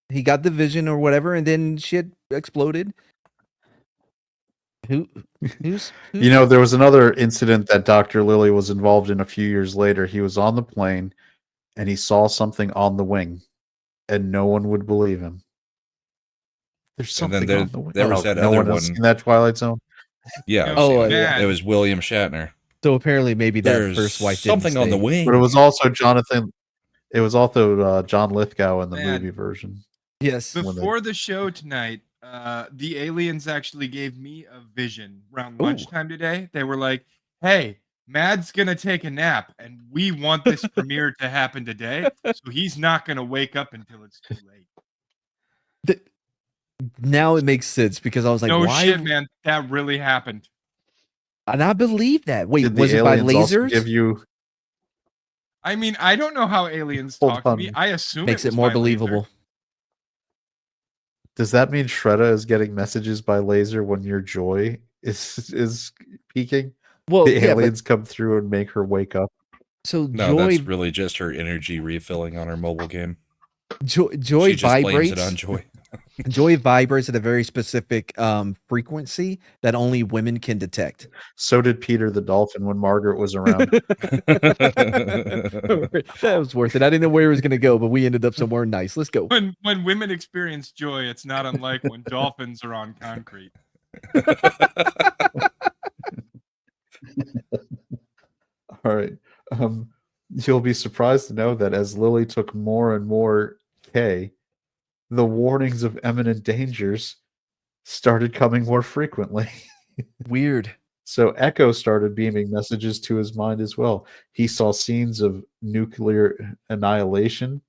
He got the vision or whatever, and then shit exploded. Who's there was another incident that Dr. Lilly was involved in a few years later. He was on the plane and he saw something on the wing, and no one would believe him. There's And then something on the wing. there was that no other one has one. seen that Twilight Zone. Yeah. Oh, yeah. It was William Shatner. So apparently, maybe that There's first wife didn't something on the stay. wing. But it was also Jonathan. It was also John Lithgow in the Man. movie version. Yes. Before the show tonight, the aliens actually gave me a vision around Ooh. lunchtime today. They were like, hey, Mad's going to take a nap, and we want this premiere to happen today, so he's not going to wake up until it's too late. Now it makes sense because I was like, No why? shit, man. That really happened. And I believe that. Wait, Did the was it by aliens also lasers? give you? I mean, I don't know how aliens Hold talk to me. on. I assume Makes it was more by laser. believable. Does that mean Shredda is getting messages by laser when your joy is peaking? Well, The yeah, aliens come through and make her wake up. so No, joy, that's really just her energy refilling on her mobile game. joy She just blames vibrates. it on Joy. Joy vibrates at a very specific frequency that only women can detect. So did Peter the dolphin when Margaret was around. That was worth it. I didn't know where it was going to go, but we ended up somewhere nice. Let's go. When women experience joy, it's not unlike when dolphins are on concrete. All right. You'll be surprised to know that as Lily took more and more K, the warnings of imminent dangers started coming more frequently. Weird. So Echo started beaming messages to his mind as well. He saw scenes of nuclear annihilation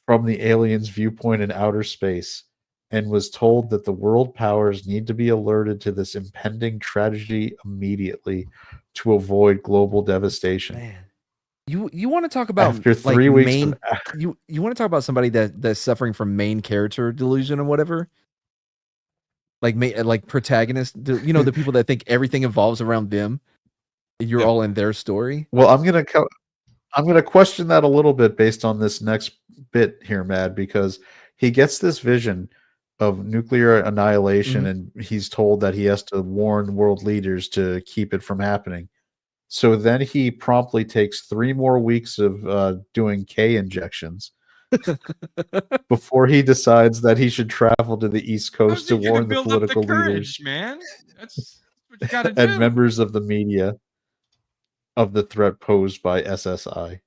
from the aliens' viewpoint in outer space and was told that the world powers need to be alerted to this impending tragedy immediately to avoid global devastation. Man. You want to talk about After 3 weeks main of you want to talk about somebody that's suffering from main character delusion or whatever? Like protagonist, the people that think everything evolves around them. And you're all in their story. Well, I'm gonna question that a little bit based on this next bit here, Mad, because he gets this vision of nuclear annihilation, and he's told that he has to warn world leaders to keep it from happening. So then he promptly takes 3 more weeks of doing K injections before he decides that he should travel to the East Coast to warn the political leaders, man. That's what you gotta and do. members of the media of the threat posed by SSI.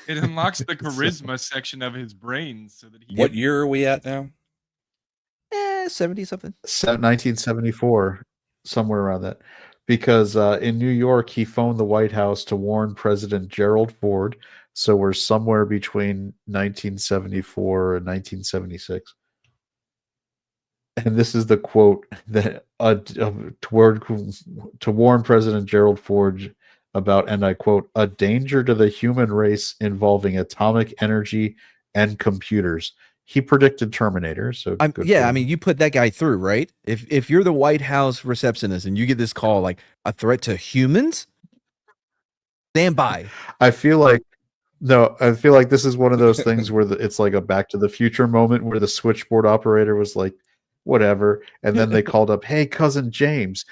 It unlocks the charisma section of his brain so that he. What year are we at now? 70 something. 1974, somewhere around that. Because in New York, he phoned the White House to warn President Gerald Ford. So we're somewhere between 1974 and 1976. And this is the quote that to warn President Gerald Ford about, and I quote, a danger to the human race involving atomic energy and computers. He predicted Terminator. So you put that guy through, right? If you're the White House receptionist and you get this call like a threat to humans, stand by. I feel like this is one of those things where it's like a Back to the Future moment where the switchboard operator was like, whatever, and then they called up, hey, cousin James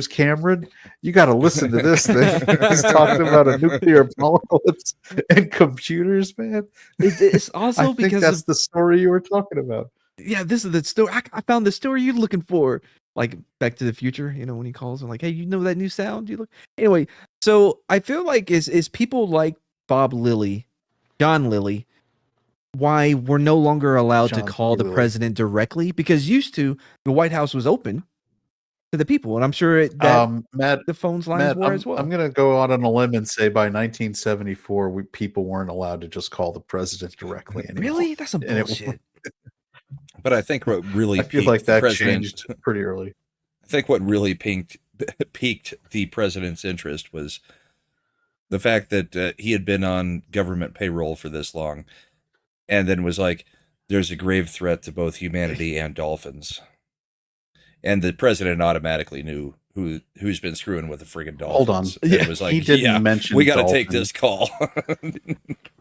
Cameron, you got to listen to this thing. He's talking about a nuclear apocalypse and computers, man. It's also because that's the story you were talking about. Yeah, this is the story. I found the story you're looking for. Like Back to the Future, when he calls and like, hey, you know that new sound? You look anyway. So I feel like is people like John Lilly, why we're no longer allowed to call the president directly, because used to the White House was open to the people, and I'm sure Matt, the phones lines were as well. I'm going to go out on a limb and say by 1974, people weren't allowed to just call the president directly anymore. Really? That's some bullshit. But I think what really I feel like that changed pretty early. I think what really piqued the president's interest was the fact that he had been on government payroll for this long, and then was like, there's a grave threat to both humanity and dolphins. And the president automatically knew who's been screwing with the friggin' dolphins. Hold on. It was like, he didn't mention we got to take this call.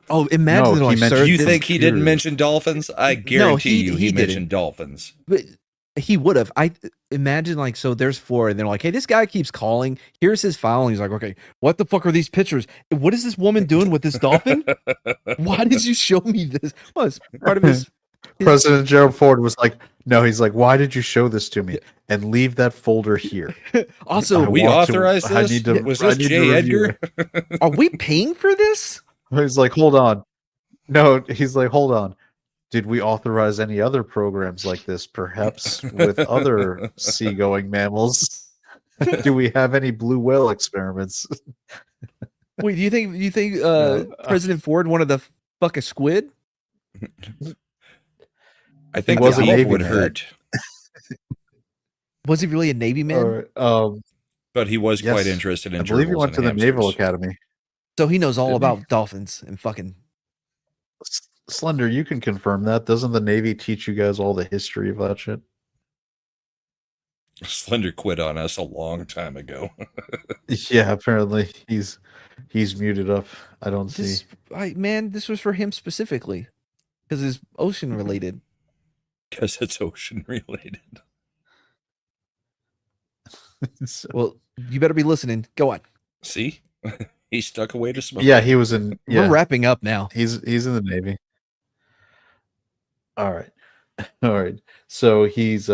Oh, imagine you think he didn't mention dolphins? I guarantee he mentioned dolphins. But he would have. I imagine so there's 4 and they're like, hey, this guy keeps calling. Here's his file. And he's like, okay, what the fuck are these pictures? What is this woman doing with this dolphin? Why did you show me this? Well, it's part of his President Gerald Ford was like, no, he's like, why did you show this to me? And leave that folder here. Also, we authorized this? Was this J. Edgar? Are we paying for this? He's like, hold on. No, he's like, hold on. Did we authorize any other programs like this, perhaps with other seagoing mammals? Do we have any blue whale experiments? Wait, do you think President Ford wanted to fuck a squid? I think the Navy would hurt. Was he really a Navy man? But he was quite interested in. I believe he went to the Naval Academy. So he knows all about dolphins and fucking. Slender, you can confirm that. Doesn't the Navy teach you guys all the history of that shit? Slender quit on us a long time ago. Yeah, apparently he's muted up. I don't see. This was for him specifically because it's ocean related. Because it's ocean related. Well, you better be listening. Go on. See, he stuck away to smoke. Yeah, he was in. Yeah. We're wrapping up now. He's in the Navy. All right. So he's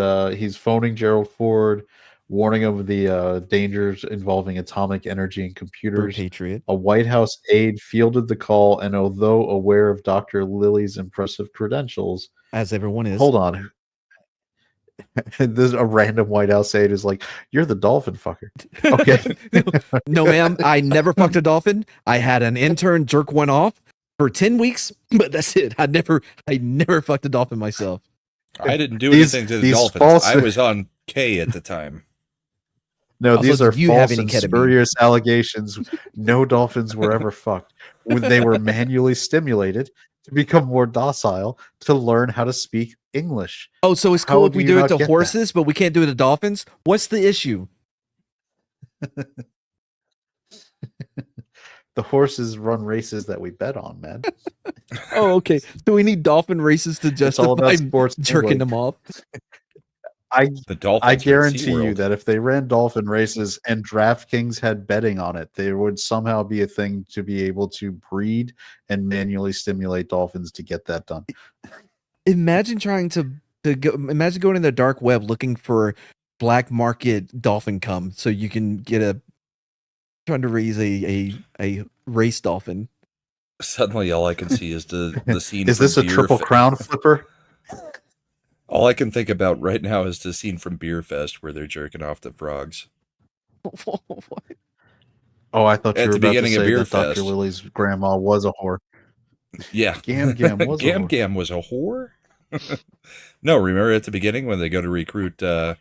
phoning Gerald Ford, warning him of the dangers involving atomic energy and computers. Patriot. A White House aide fielded the call, and although aware of Dr. Lilly's impressive credentials, as everyone is. Hold on. This a random White House aide is like, "You're the dolphin fucker." Okay. No, ma'am. I never fucked a dolphin. I had an intern jerk one off for 10 weeks, but that's it. I never fucked a dolphin myself. I didn't do These- anything to the these dolphins. false- I was on K at the time. No, Also, these are do you have false any and ketamine? spurious allegations. No dolphins were ever fucked. They were manually stimulated to become more docile to learn how to speak English. Oh, so it's How cool if do we you do it not to get that? horses, but we can't do it to dolphins? What's the issue? The horses run races that we bet on, man. Oh, okay. So we need dolphin races to It's all about justify sports jerking gambling. them off. The dolphins. I are at guarantee you SeaWorld. that if they ran dolphin races and DraftKings had betting on it, there would somehow be a thing to be able to breed and manually stimulate dolphins to get that done. Imagine trying to go. Imagine going in the dark web looking for black market dolphin cum, so you can get trying to raise a race dolphin. Suddenly, all I can see is the scene. Is from this a Beer triple Fe- crown flipper? All I can think about right now is the scene from Beer Fest where they're jerking off the frogs. Oh, I thought At you were the about to beginning of say Beer that Dr. Fest. Lily's grandma was a whore. Yeah, Gam Gam was a Gam whore. Gam was a whore. No, remember at the beginning when they go to recruit? I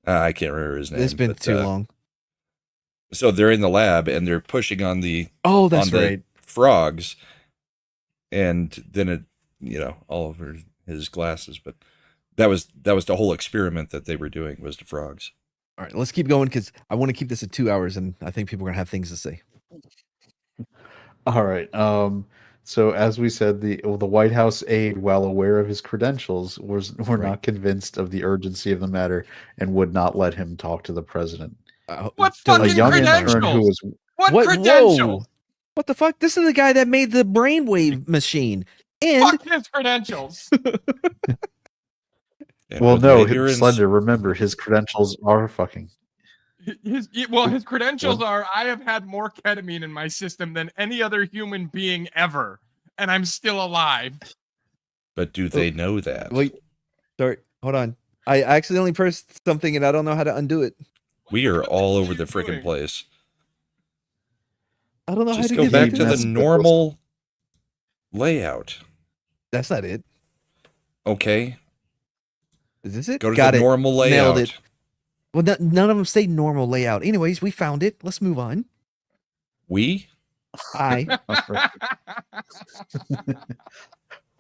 can't remember his name. It's been but, too long. So they're in the lab and they're pushing on the Oh, that's on the right. frogs, and then it, all over his glasses. But that was the whole experiment that they were doing was the frogs. All right, let's keep going because I want to keep this at 2 hours, and I think people are gonna have things to say. All right. So as we said, the White House aide, while aware of his credentials, were Right. not convinced of the urgency of the matter and would not let him talk to the president. What don't- A fucking young credentials? intern who was What, What? credentials? Whoa! What the fuck? This is the guy that made the brainwave machine, and Fuck his credentials. And well, with no, ignorance- Slender. Remember, his credentials are fucking. His credentials are I have had more ketamine in my system than any other human being ever, and I'm still alive. But do they know that? wait, sorry, hold on. I accidentally pressed something, and I don't know how to undo it. We are What the all hell over are the you freaking doing? place. I don't know how Just to go get back into to the this. normal layout. That's not it. Okay, Is this it? go to Got the it. normal layout. Nailed it. Well, none of them say normal layout. Anyways, we found it. Let's move on. We, I. the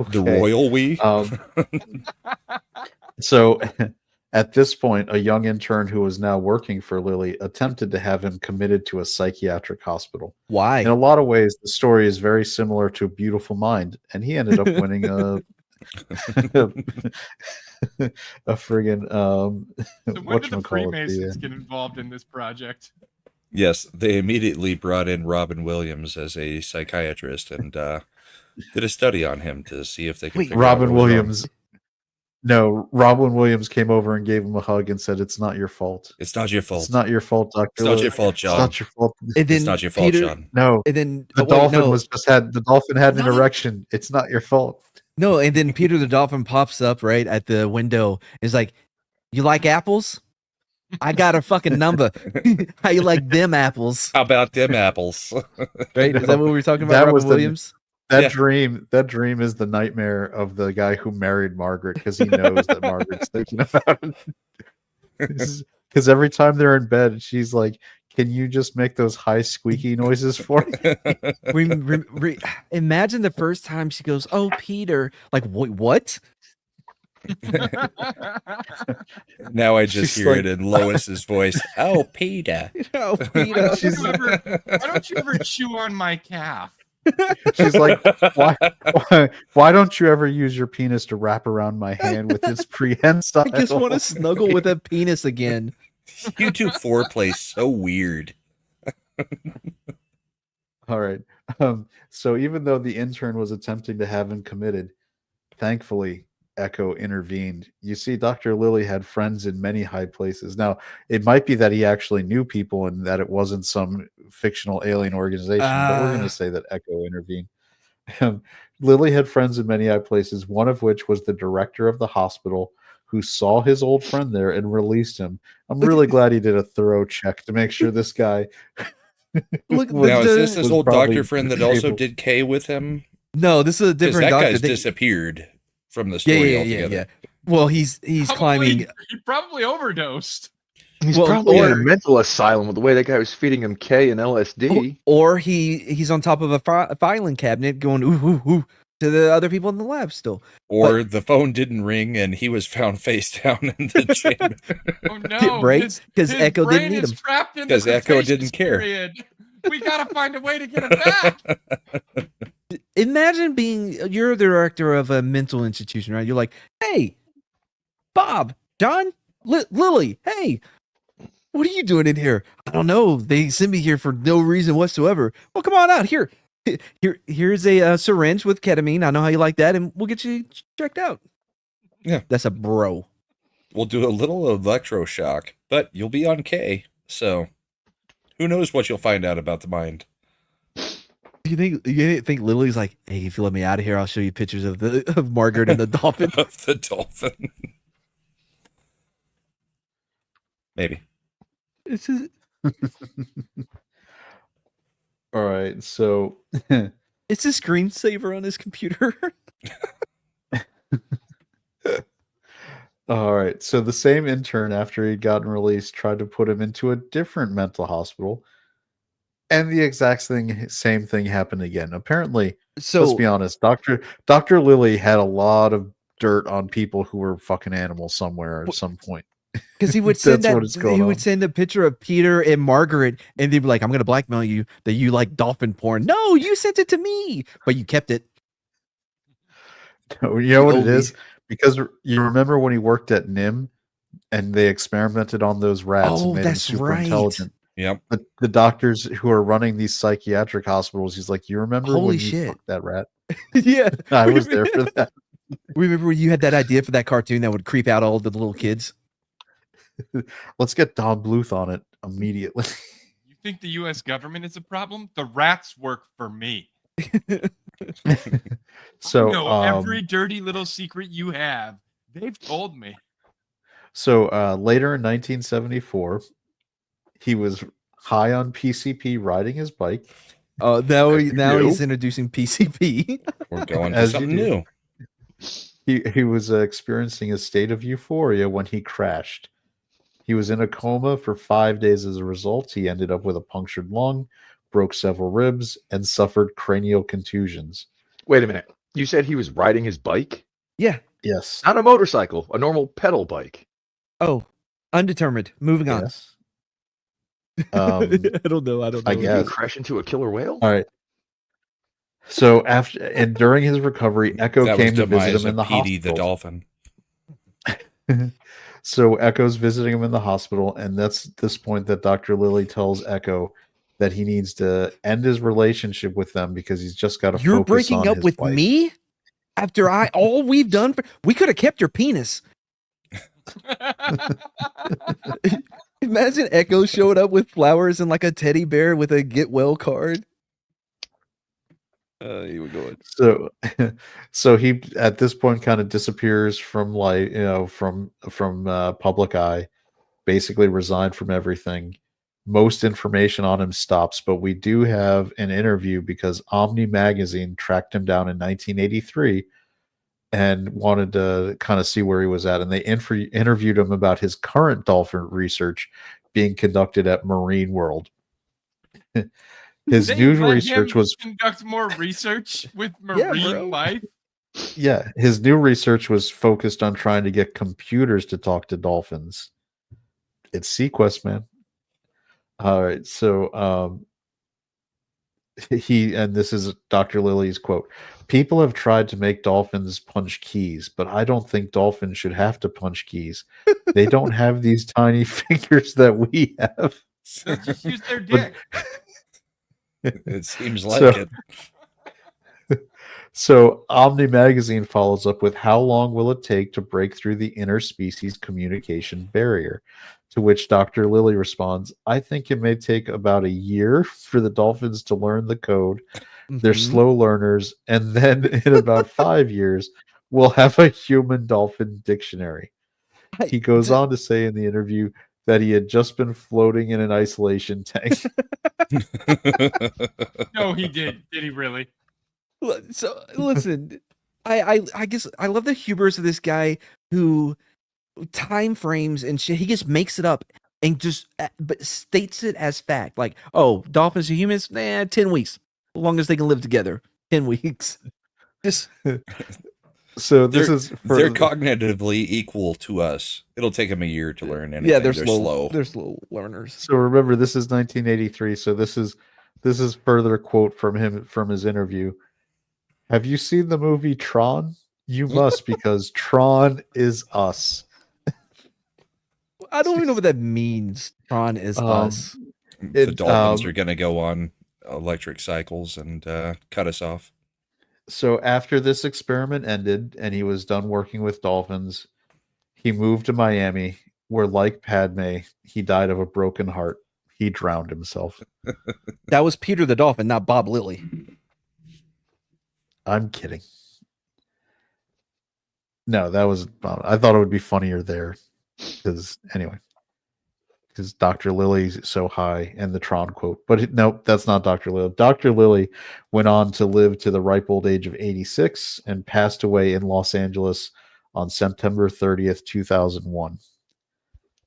Okay. royal we. So at this point, a young intern who was now working for Lilly attempted to have him committed to a psychiatric hospital. Why? In a lot of ways, the story is very similar to A Beautiful Mind, and he ended up winning a friggin' So when did the whatchamacallit, Freemasons get involved in this project? Yes, they immediately brought in Robin Williams as a psychiatrist and did a study on him to see if they could. Wait, figure out what Robin was wrong. Williams. No, Robin Williams came over and gave him a hug and said, "It's not your fault. It's not your fault. It's not your fault, Doctor. It's not your fault, It's John. not your fault." And then It's not your fault, Peter, John. No, And then the wait, dolphin no, the dolphin had an No. erection. It's not your fault. no. And then Peter the dolphin pops up right at the window. Is like, "You like apples? I got a fucking number. How you like them apples?" How about them apples? Right? Is that what we were talking about? That Robin was the- Williams. That Yeah. dream is the nightmare of the guy who married Margaret because he knows that Margaret's thinking about it. Because every time they're in bed, she's like, "Can you just make those high squeaky noises for me?" Imagine the first time she goes, "Oh, Peter!" Like, wait, what? Now I just She's hear like- it in Lois's voice. Oh, Peter. Oh, Why Peter. don't, you ever, why don't you ever chew on my calf? She's like, why don't you ever use your penis to wrap around my hand with its prehensile? I just want to snuggle with a penis again. You two foreplay so weird. All right. So even though the intern was attempting to have him committed, thankfully Echo intervened. You see, Dr. Lilly had friends in many high places. Now, it might be that he actually knew people and that it wasn't some fictional alien organization, but we're going to say that Echo intervened. Lilly had friends in many high places, one of which was the director of the hospital who saw his old friend there and released him. I'm really glad he did a thorough check to make sure this guy Look, was- Now, is this his was old probably doctor friend that also able- did K with him? no, this is a Because different that doctor. guy's disappeared from the yeah, story yeah, altogether. yeah. Well, he's Probably- climbing. He probably overdosed. He's Well, probably in a or- mental asylum with the way that guy was feeding him K and LSD. Or he's on top of a filing cabinet going ooh ooh ooh to the other people in the lab still. Or the phone didn't ring and he was found face down in the chamber. Oh no! Right? his- 'Cause his Echo didn't brain need is him. trapped in the 'Cause Echo Cretaceous didn't care. period. We gotta find a way to get him back. Imagine you're the director of a mental institution, right? You're like, hey, Bob, John, Lily, hey, what are you doing in here? I don't know. They sent me here for no reason whatsoever. Well, come on out here. Here's a syringe with ketamine. I know how you like that, and we'll get you checked out. Yeah. That's a bro. We'll do a little electroshock, but you'll be on K, so who knows what you'll find out about the mind. You think Lily's like, hey, if you let me out of here, I'll show you pictures of Margaret and the dolphin. Of the dolphin. Maybe. This is All right, so it's a screensaver on his computer. all right, so the same intern, after he'd gotten released, tried to put him into a different mental hospital, and the exact same thing happened again. Apparently, So let's be honest, Dr. Lilly had a lot of dirt on people who were fucking animals somewhere at some point. because he would send That's what is going he on. would send a picture of Peter and Margaret, and they'd be like, "I'm gonna blackmail you that you like dolphin porn." No, you sent it to me, but you kept it. You know what it Oldie. is? Because you remember when he worked at NIM and they experimented on those rats Oh, and made them that's super right. intelligent. Yep. The doctors who are running these psychiatric hospitals, he's like, you remember Holy when shit. you fucked that rat? Yeah, I was there for that. Remember when you had that idea for that cartoon that would creep out all the little kids? Let's get Don Bluth on it immediately. You think the U.S. government is a problem? The rats work for me. So I know every dirty little secret you have. They've told me. So later in 1974, he was high on PCP riding his bike. Oh, now do. he's introducing PCP. We're going to As you something do. new. He was experiencing a state of euphoria when he crashed. He was in a coma for 5 days as a result. He ended up with a punctured lung, broke several ribs, and suffered cranial contusions. Wait a minute. You said he was riding his bike? Yeah. Yes. Not a motorcycle, a normal pedal bike. Oh, undetermined. Moving on. Yes. Um, I don't know. I Did he guess. crash into a killer whale? All right. So after and during his recovery, Echo That came was to visit demise him in of the Petey the hospital. dolphin. So Echo's visiting him in the hospital, and that's this point that Dr. Lilly tells Echo that he needs to end his relationship with them because he's just got to. You're focus breaking on up his with wife. me after all we've done. We could have kept your penis. Imagine Echo showed up with flowers and like a teddy bear with a get well card. You were going. So he at this point kind of disappears from from public eye, basically resigned from everything. Most information on him stops, but we do have an interview because Omni magazine tracked him down in 1983 and wanted to kind of see where he was at, and they interviewed him about his current dolphin research being conducted at Marine World. His They new let research him was conduct more research with Yeah, marine bro. life. his new research was focused on trying to get computers to talk to dolphins. It's Sequest, man. All right, so and this is Dr. Lilly's quote: "People have tried to make dolphins punch keys, but I don't think dolphins should have to punch keys. They don't have these tiny fingers that we have." They'll just use their But- dick. It seems like So- it. So Omni magazine follows up with, how long will it take to break through the interspecies communication barrier? To which Dr. Lilly responds, I think it may take about a year for the dolphins to learn the code They're Mhm. slow learners, and then in about 5 years, we'll have a human dolphin dictionary. He goes on to say in the interview that he had just been floating in an isolation tank. No, he did. Did he really? So listen, I guess I love the hubris of this guy who time frames and shit. He just makes it up and just but states it as fact. Like, oh, dolphins and humans, 10 weeks. As long as they can live together. 10 weeks. Just So this is they're cognitively equal to us. It'll take them a year to learn anything. yeah, they're slow. They're slow learners. So remember, this is 1983. So this is further quote from him from his interview. Have you seen the movie Tron? You must, because Tron is us. I don't even know what that means. Tron is us. The dolphins are going to go on electric cycles and cut us off. So after this experiment ended and he was done working with dolphins, he moved to Miami, where, like Padme, he died of a broken heart. He drowned himself. That was Peter the Dolphin, not Bob Lilly. I'm kidding. No, that was. I thought it would be funnier there, because Dr. Lilly's so high and the Tron quote. But nope, that's not Dr. Lilly. Dr. Lilly went on to live to the ripe old age of 86 and passed away in Los Angeles on September 30th, 2001.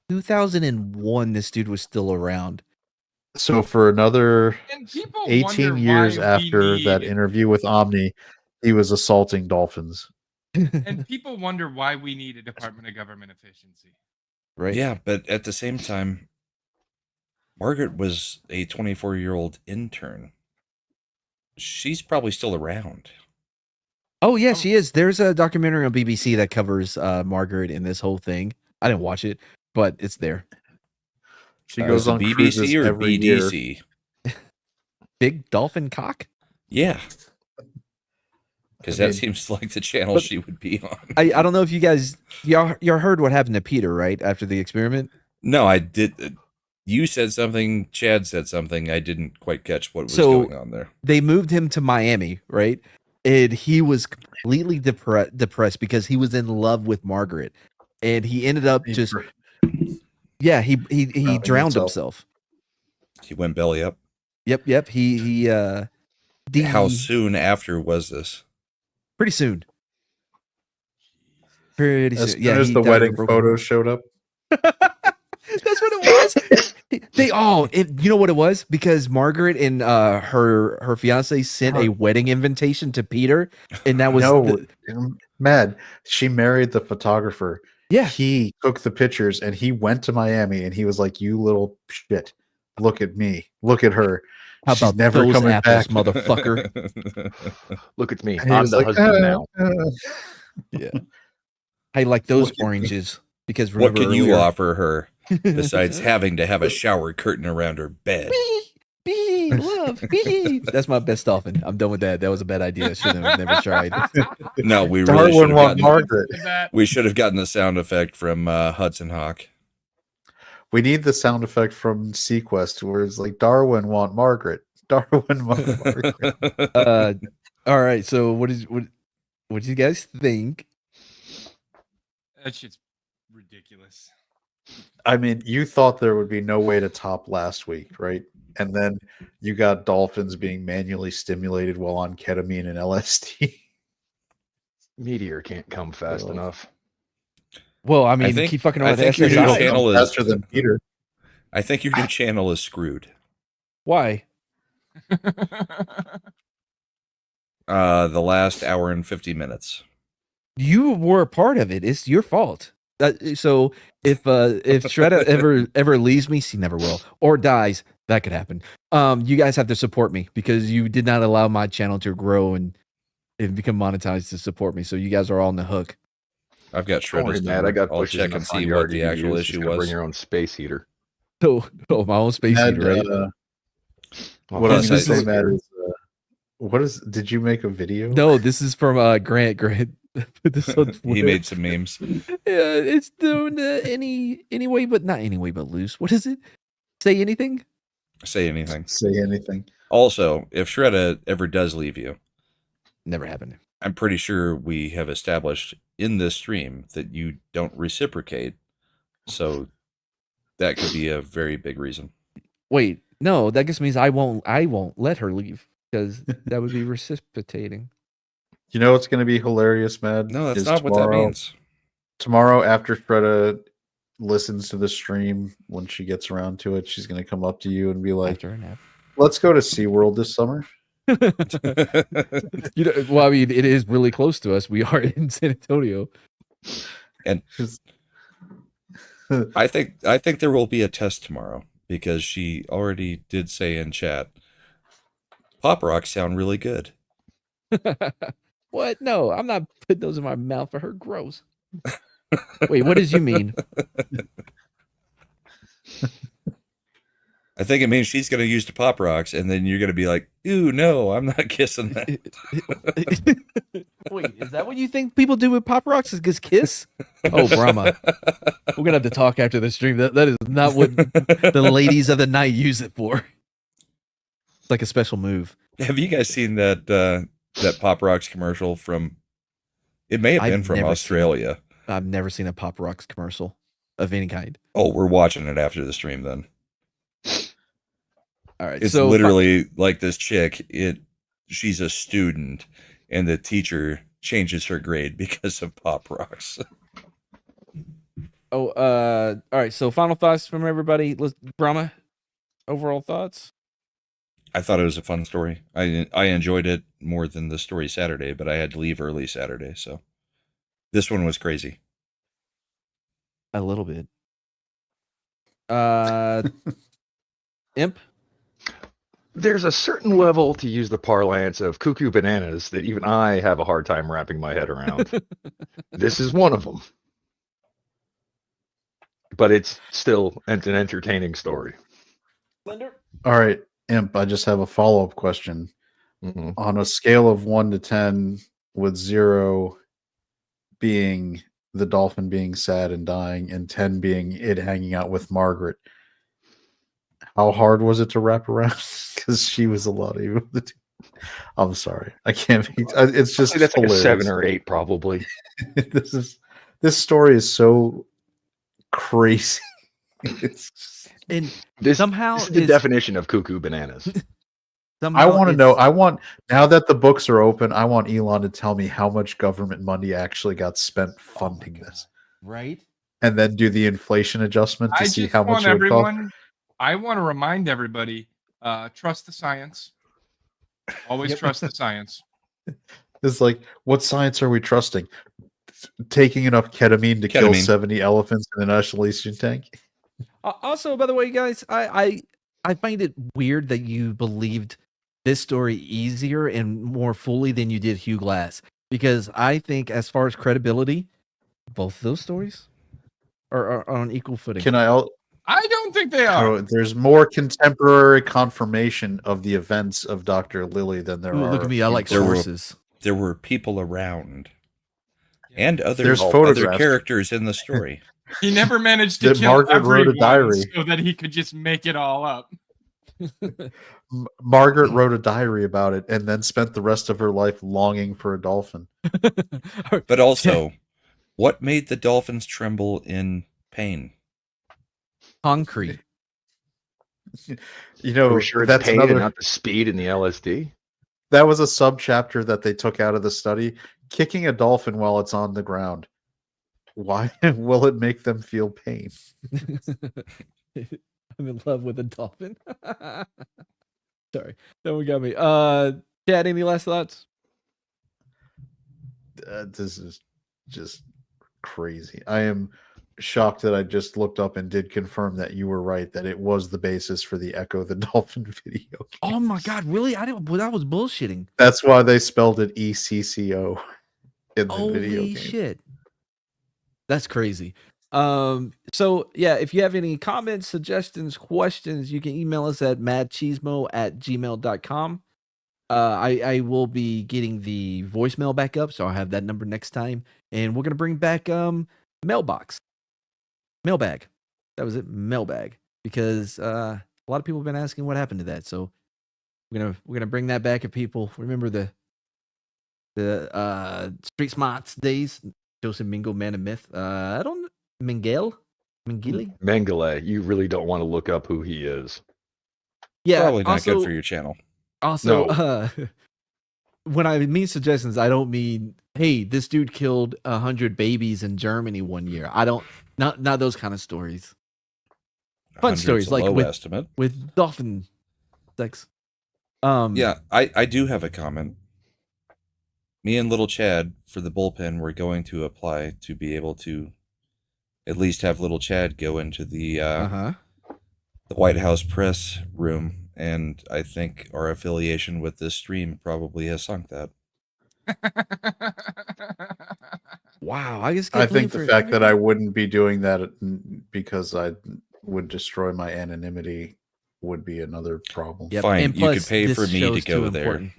2001, this dude was still around. So for another And people 18 wonder years why after we that need, interview with Omni, he was assaulting dolphins. and people wonder why we need a Department of Government Efficiency. Right? Yeah, but at the same time, Margaret was a 24-year-old intern. She's probably still around. Oh yeah, she is. There's a documentary on BBC that covers Margaret and this whole thing. I didn't watch it, but it's there. She goes on cruises BBC or every year. BDC? Big dolphin cock? Yeah. Because I that mean, seems like the channel she would be on. I don't know if you guys y'all heard what happened to Peter, right? After the experiment? No, I did. You said something. Chad said something. I didn't quite catch what was going on there. They moved him to Miami, right? And he was completely depressed because he was in love with Margaret, and he ended up just he drowned himself. He went belly up. Yep. He How soon after was this? Pretty soon. Pretty As soon. soon as the wedding photos showed up. That's what it was. You know what it was? Because Margaret and her fiance sent a wedding invitation to Peter, and that was mad. She married the photographer. Yeah, he took the pictures and he went to Miami and he was like, "You little shit, look at me, look at her. How She's about never those coming apples, back, motherfucker." Look at me. And he I'm was the like, husband now. Yeah, I like those oranges because What remember can you earlier- offer her besides having to have a shower curtain around her bed? Bee, love, bee. That's my best dolphin. I'm done with that. That was a bad idea. I should have never tried. No, we really should Darwin have want gotten. Margaret. We should have gotten the sound effect from Hudson Hawk. We need the sound effect from Sequest where it's like, "Darwin want Margaret. Darwin want Margaret." All right. So what do you guys think? That shit's ridiculous. I mean, you thought there would be no way to top last week, right? And then you got dolphins being manually stimulated while on ketamine and LSD. Meteor can't come fast enough. Well, I mean, I think- keep fucking I around with think your new SSI. channel is- faster than Peter. I think your new channel is screwed. Why? The last hour and 50 minutes. You were a part of it. It's your fault. So if Shredda ever leaves me, she never will, or dies, that could happen. You guys have to support me because you did not allow my channel to grow and become monetized to support me. So you guys are all on the hook. I've got Don't worry, Shredda's Matt. I got I'll bushes in check the and front see yard what the you can actual use. issue Just gotta was. Bring your own space heater. So, my own space And, heater, right? What Yeah, I was going this to say, is- Matt, is did you make a video? No, this is from Grant. Grant put this on He Twitter. made some memes. Yeah, it's doing any way, but not any way but loose. What is it? Say anything? say anything. Say anything. Also, if Shredda ever does leave you, Never happened. I'm pretty sure we have established in this stream that you don't reciprocate. So that could be a very big reason. Wait, no, that just means I won't let her leave because that would be reciprocating. You know what's going to be hilarious, Mad? No, that's is not what that means. Tomorrow, after Shredda listens to the stream, when she gets around to it, she's going to come up to you and be like, After a nap. let's go to SeaWorld this summer. You know, well, I mean, it is really close to us. We are in San Antonio. And I think there will be a test tomorrow because she already did say in chat, Pop Rocks sound really good. What? No, I'm not putting those in my mouth for her. Gross. Wait, what does you mean? I think it means she's going to use the Pop Rocks, and then you're going to be like, "Ooh, no, I'm not kissing that." Wait, is that what you think people do with Pop Rocks? Is just kiss? Oh, Brahma. We're gonna have to talk after the stream. That is not what the ladies of the night use it for. It's like a special move. Have you guys seen that Pop Rocks commercial from? It may have I've been from never Australia. I've never seen a Pop Rocks commercial of any kind. Oh, we're watching it after the stream then. All right, It's so literally like this chick. She's a student, and the teacher changes her grade because of Pop Rocks. all right. So final thoughts from everybody. Let's Brahma. Overall thoughts. I thought it was a fun story. I enjoyed it more than the story Saturday, but I had to leave early Saturday, so this one was crazy. A little bit. Imp. There's a certain level, to use the parlance of cuckoo bananas, that even I have a hard time wrapping my head around. This is one of them. But it's still an entertaining story. Blender. All right, Imp, I just have a follow-up question. Mm-hmm. On a scale of 1 to 10, with 0 being the dolphin being sad and dying, and 10 being it hanging out with Margaret, how hard was it to wrap around? Because she was a lot of the two. I'm sorry, I can't be. It's just That's like a hilarious. 7 or 8, probably. This story is so crazy. It's just, And This somehow is the definition of cuckoo bananas. I want to know. Now that the books are open, I want Elon to tell me how much government money actually got spent funding this, right? and then do the inflation adjustment to I see just how much want it would cost. everyone. I want to remind everybody: trust the science. Always trust the science. It's like, what science are we trusting? Taking enough ketamine to kill 70 elephants in an isolation tank? Also, by the way, guys, I find it weird that you believed this story easier and more fully than you did Hugh Glass, because I think, as far as credibility, both of those stories are on equal footing. I don't think they are. There's more contemporary confirmation of the events of Dr. Lilly than there are. Look at me, I like sources. There were people around, and other characters in the story. He never managed to kill Margaret wrote a everyone diary so that he could just make it all up. Margaret wrote a diary about it and then spent the rest of her life longing for a dolphin. But also, what made the dolphins tremble in pain? Concrete. You know, We're sure it's that's pain another. and not the speed in the LSD. That was a subchapter that they took out of the study. Kicking a dolphin while it's on the ground. Why will it make them feel pain? I'm in love with a dolphin. Sorry, that one got me. Chad, any last thoughts? This is just crazy. I am shocked that I just looked up and did confirm that you were right, that it was the basis for the Echo the Dolphin video game. Oh my god, really? I didn't. Well, that was bullshitting. That's why they spelled it ECCO in the video Holy game. shit. That's crazy. So yeah, if you have any comments, suggestions, questions, you can email us at madcheesemo@gmail.com. I will be getting the voicemail back up, so I'll have that number next time. And we're gonna bring back mailbag. That was it, mailbag. Because A lot of people have been asking what happened to that. So we're gonna bring that back. If people remember the Street Smarts days, Joseph Mingo, Man of Myth. I don't Mengele. Mengele, you really don't want to look up who he is. Yeah, Probably not also, good for your channel. Also, No. When I mean suggestions, I don't mean, hey, this dude killed 100 babies in Germany one year. I don't, not those kind of stories. Fun 100's stories, a like low estimate. with dolphin sex. Yeah, I do have a comment. Me and little Chad for the bullpen were going to apply to be able to at least have little Chad go into the White House press room, and I think our affiliation with this stream probably has sunk that. Wow, I guess I think the fact that I wouldn't be doing that because I would destroy my anonymity would be another problem. Yep. Fine, and you could plus, pay this for me to show's go too there. important.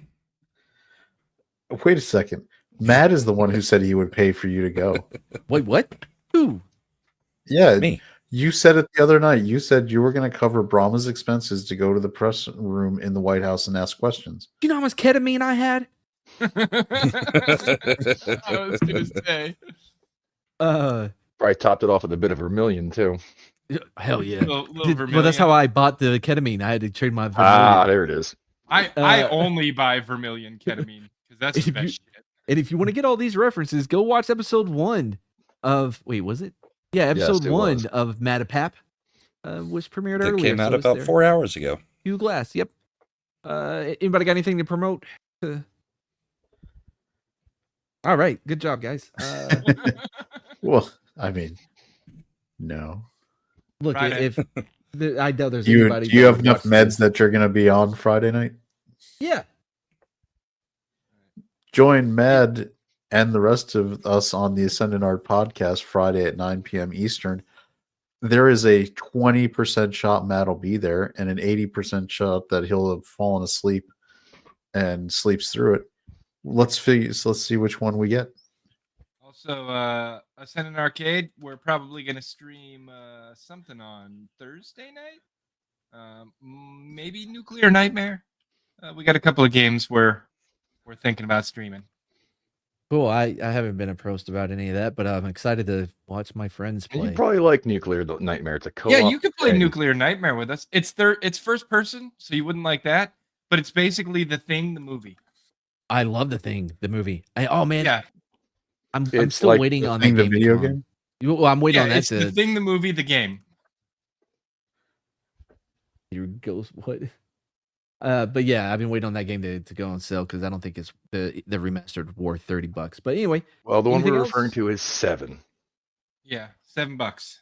Wait a second. Matt is the one who said he would pay for you to go. Wait, what? Who? Yeah, Me. you said it the other night. You said you were going to cover Brahma's expenses to go to the press room in the White House and ask questions. Do you know how much ketamine I had? I was gonna say. Probably topped it off with a bit of vermilion too. Hell yeah. Little Well, that's vermilion. how I bought the ketamine. I had to trade my vermilion. Ah, there it is. I only buy vermilion ketamine because that's the If you- best shit. And if you want to get all these references, go watch episode 1 of was it? Yeah, episode it 1 was. of EPAP, which premiered That earlier. came out so it's about there. 4 hours ago. Hugh Glass. Yep. Anybody got anything to promote? All right, good job, guys. Well, I mean, no. Look, Friday. I doubt there's Do anybody. you that have would enough watch meds this. that you're going to be on Friday night? Yeah. Join Med and the rest of us on the Ascendant Art podcast Friday at 9 p.m. Eastern. There is a 20% shot Matt will be there and an 80% shot that he'll have fallen asleep and sleeps through it. Let's see which one we get. Also, Ascendant Arcade, we're probably going to stream something on Thursday night. Maybe Nuclear Nightmare. We got a couple of games where we're thinking about streaming. Cool. I haven't been approached about any of that, but I'm excited to watch my friends And play. you probably like Nuclear Nightmare. It's a co-op. Yeah, you could play thing. Nuclear Nightmare with us. It's first person, so you wouldn't like that. But it's basically The Thing, the movie. I love The Thing, the movie. Oh man, Yeah, I'm It's still like waiting The on Thing, that the game. to video come on. game? Well, I'm waiting yeah, on that it's The to. Thing, the movie, the game. Here goes what? But yeah, I've been waiting on that game to go on sale because I don't think it's the remastered worth $30. But anyway, Well, the one Anything we're else? referring to is 7. Yeah, $7.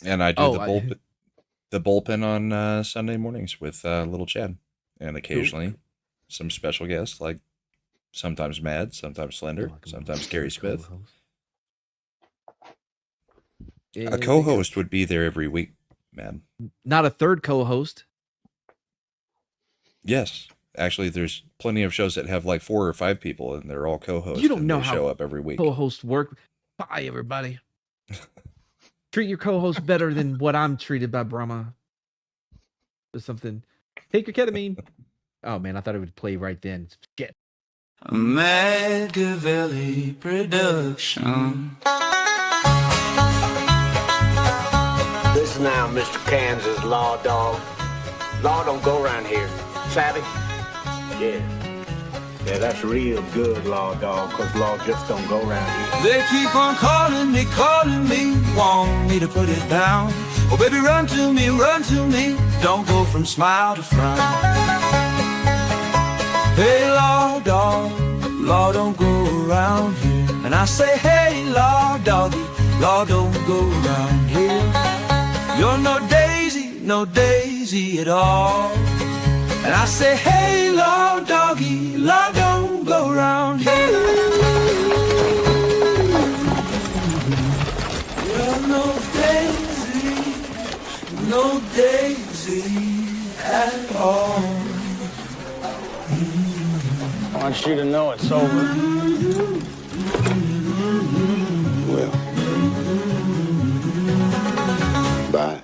And I do Oh, the bullpen on Sunday mornings with little Chad. And occasionally some special guests like sometimes Mad, sometimes Slender, sometimes Gary Smith. A co-host would be there every week, man. Not a third co-host. Yes. Actually, there's plenty of shows that have like 4 or 5 people and they're all co-hosts. You don't and know they how show up every week. Co-hosts work. Bye, everybody. Treat your co-host better than what I'm treated by Brahma. Or something. Take your ketamine. Oh man, I thought it would play right then. Shit. A Machiavelli production. Listen now, Mr. Kansas Law Dog. Law don't go around here. Savvy? Yeah. Yeah, that's real good, Law Dog, because law just don't go around here. They keep on calling me, want me to put it down. Oh, baby, run to me, don't go from smile to frown. Hey, law dog, law don't go around here. And I say, hey, law doggy, law don't go around here. You're no daisy at all. And I say, hey, law doggy, law don't go around here. You're no daisy at all. I want you to know it's over. Well, bye.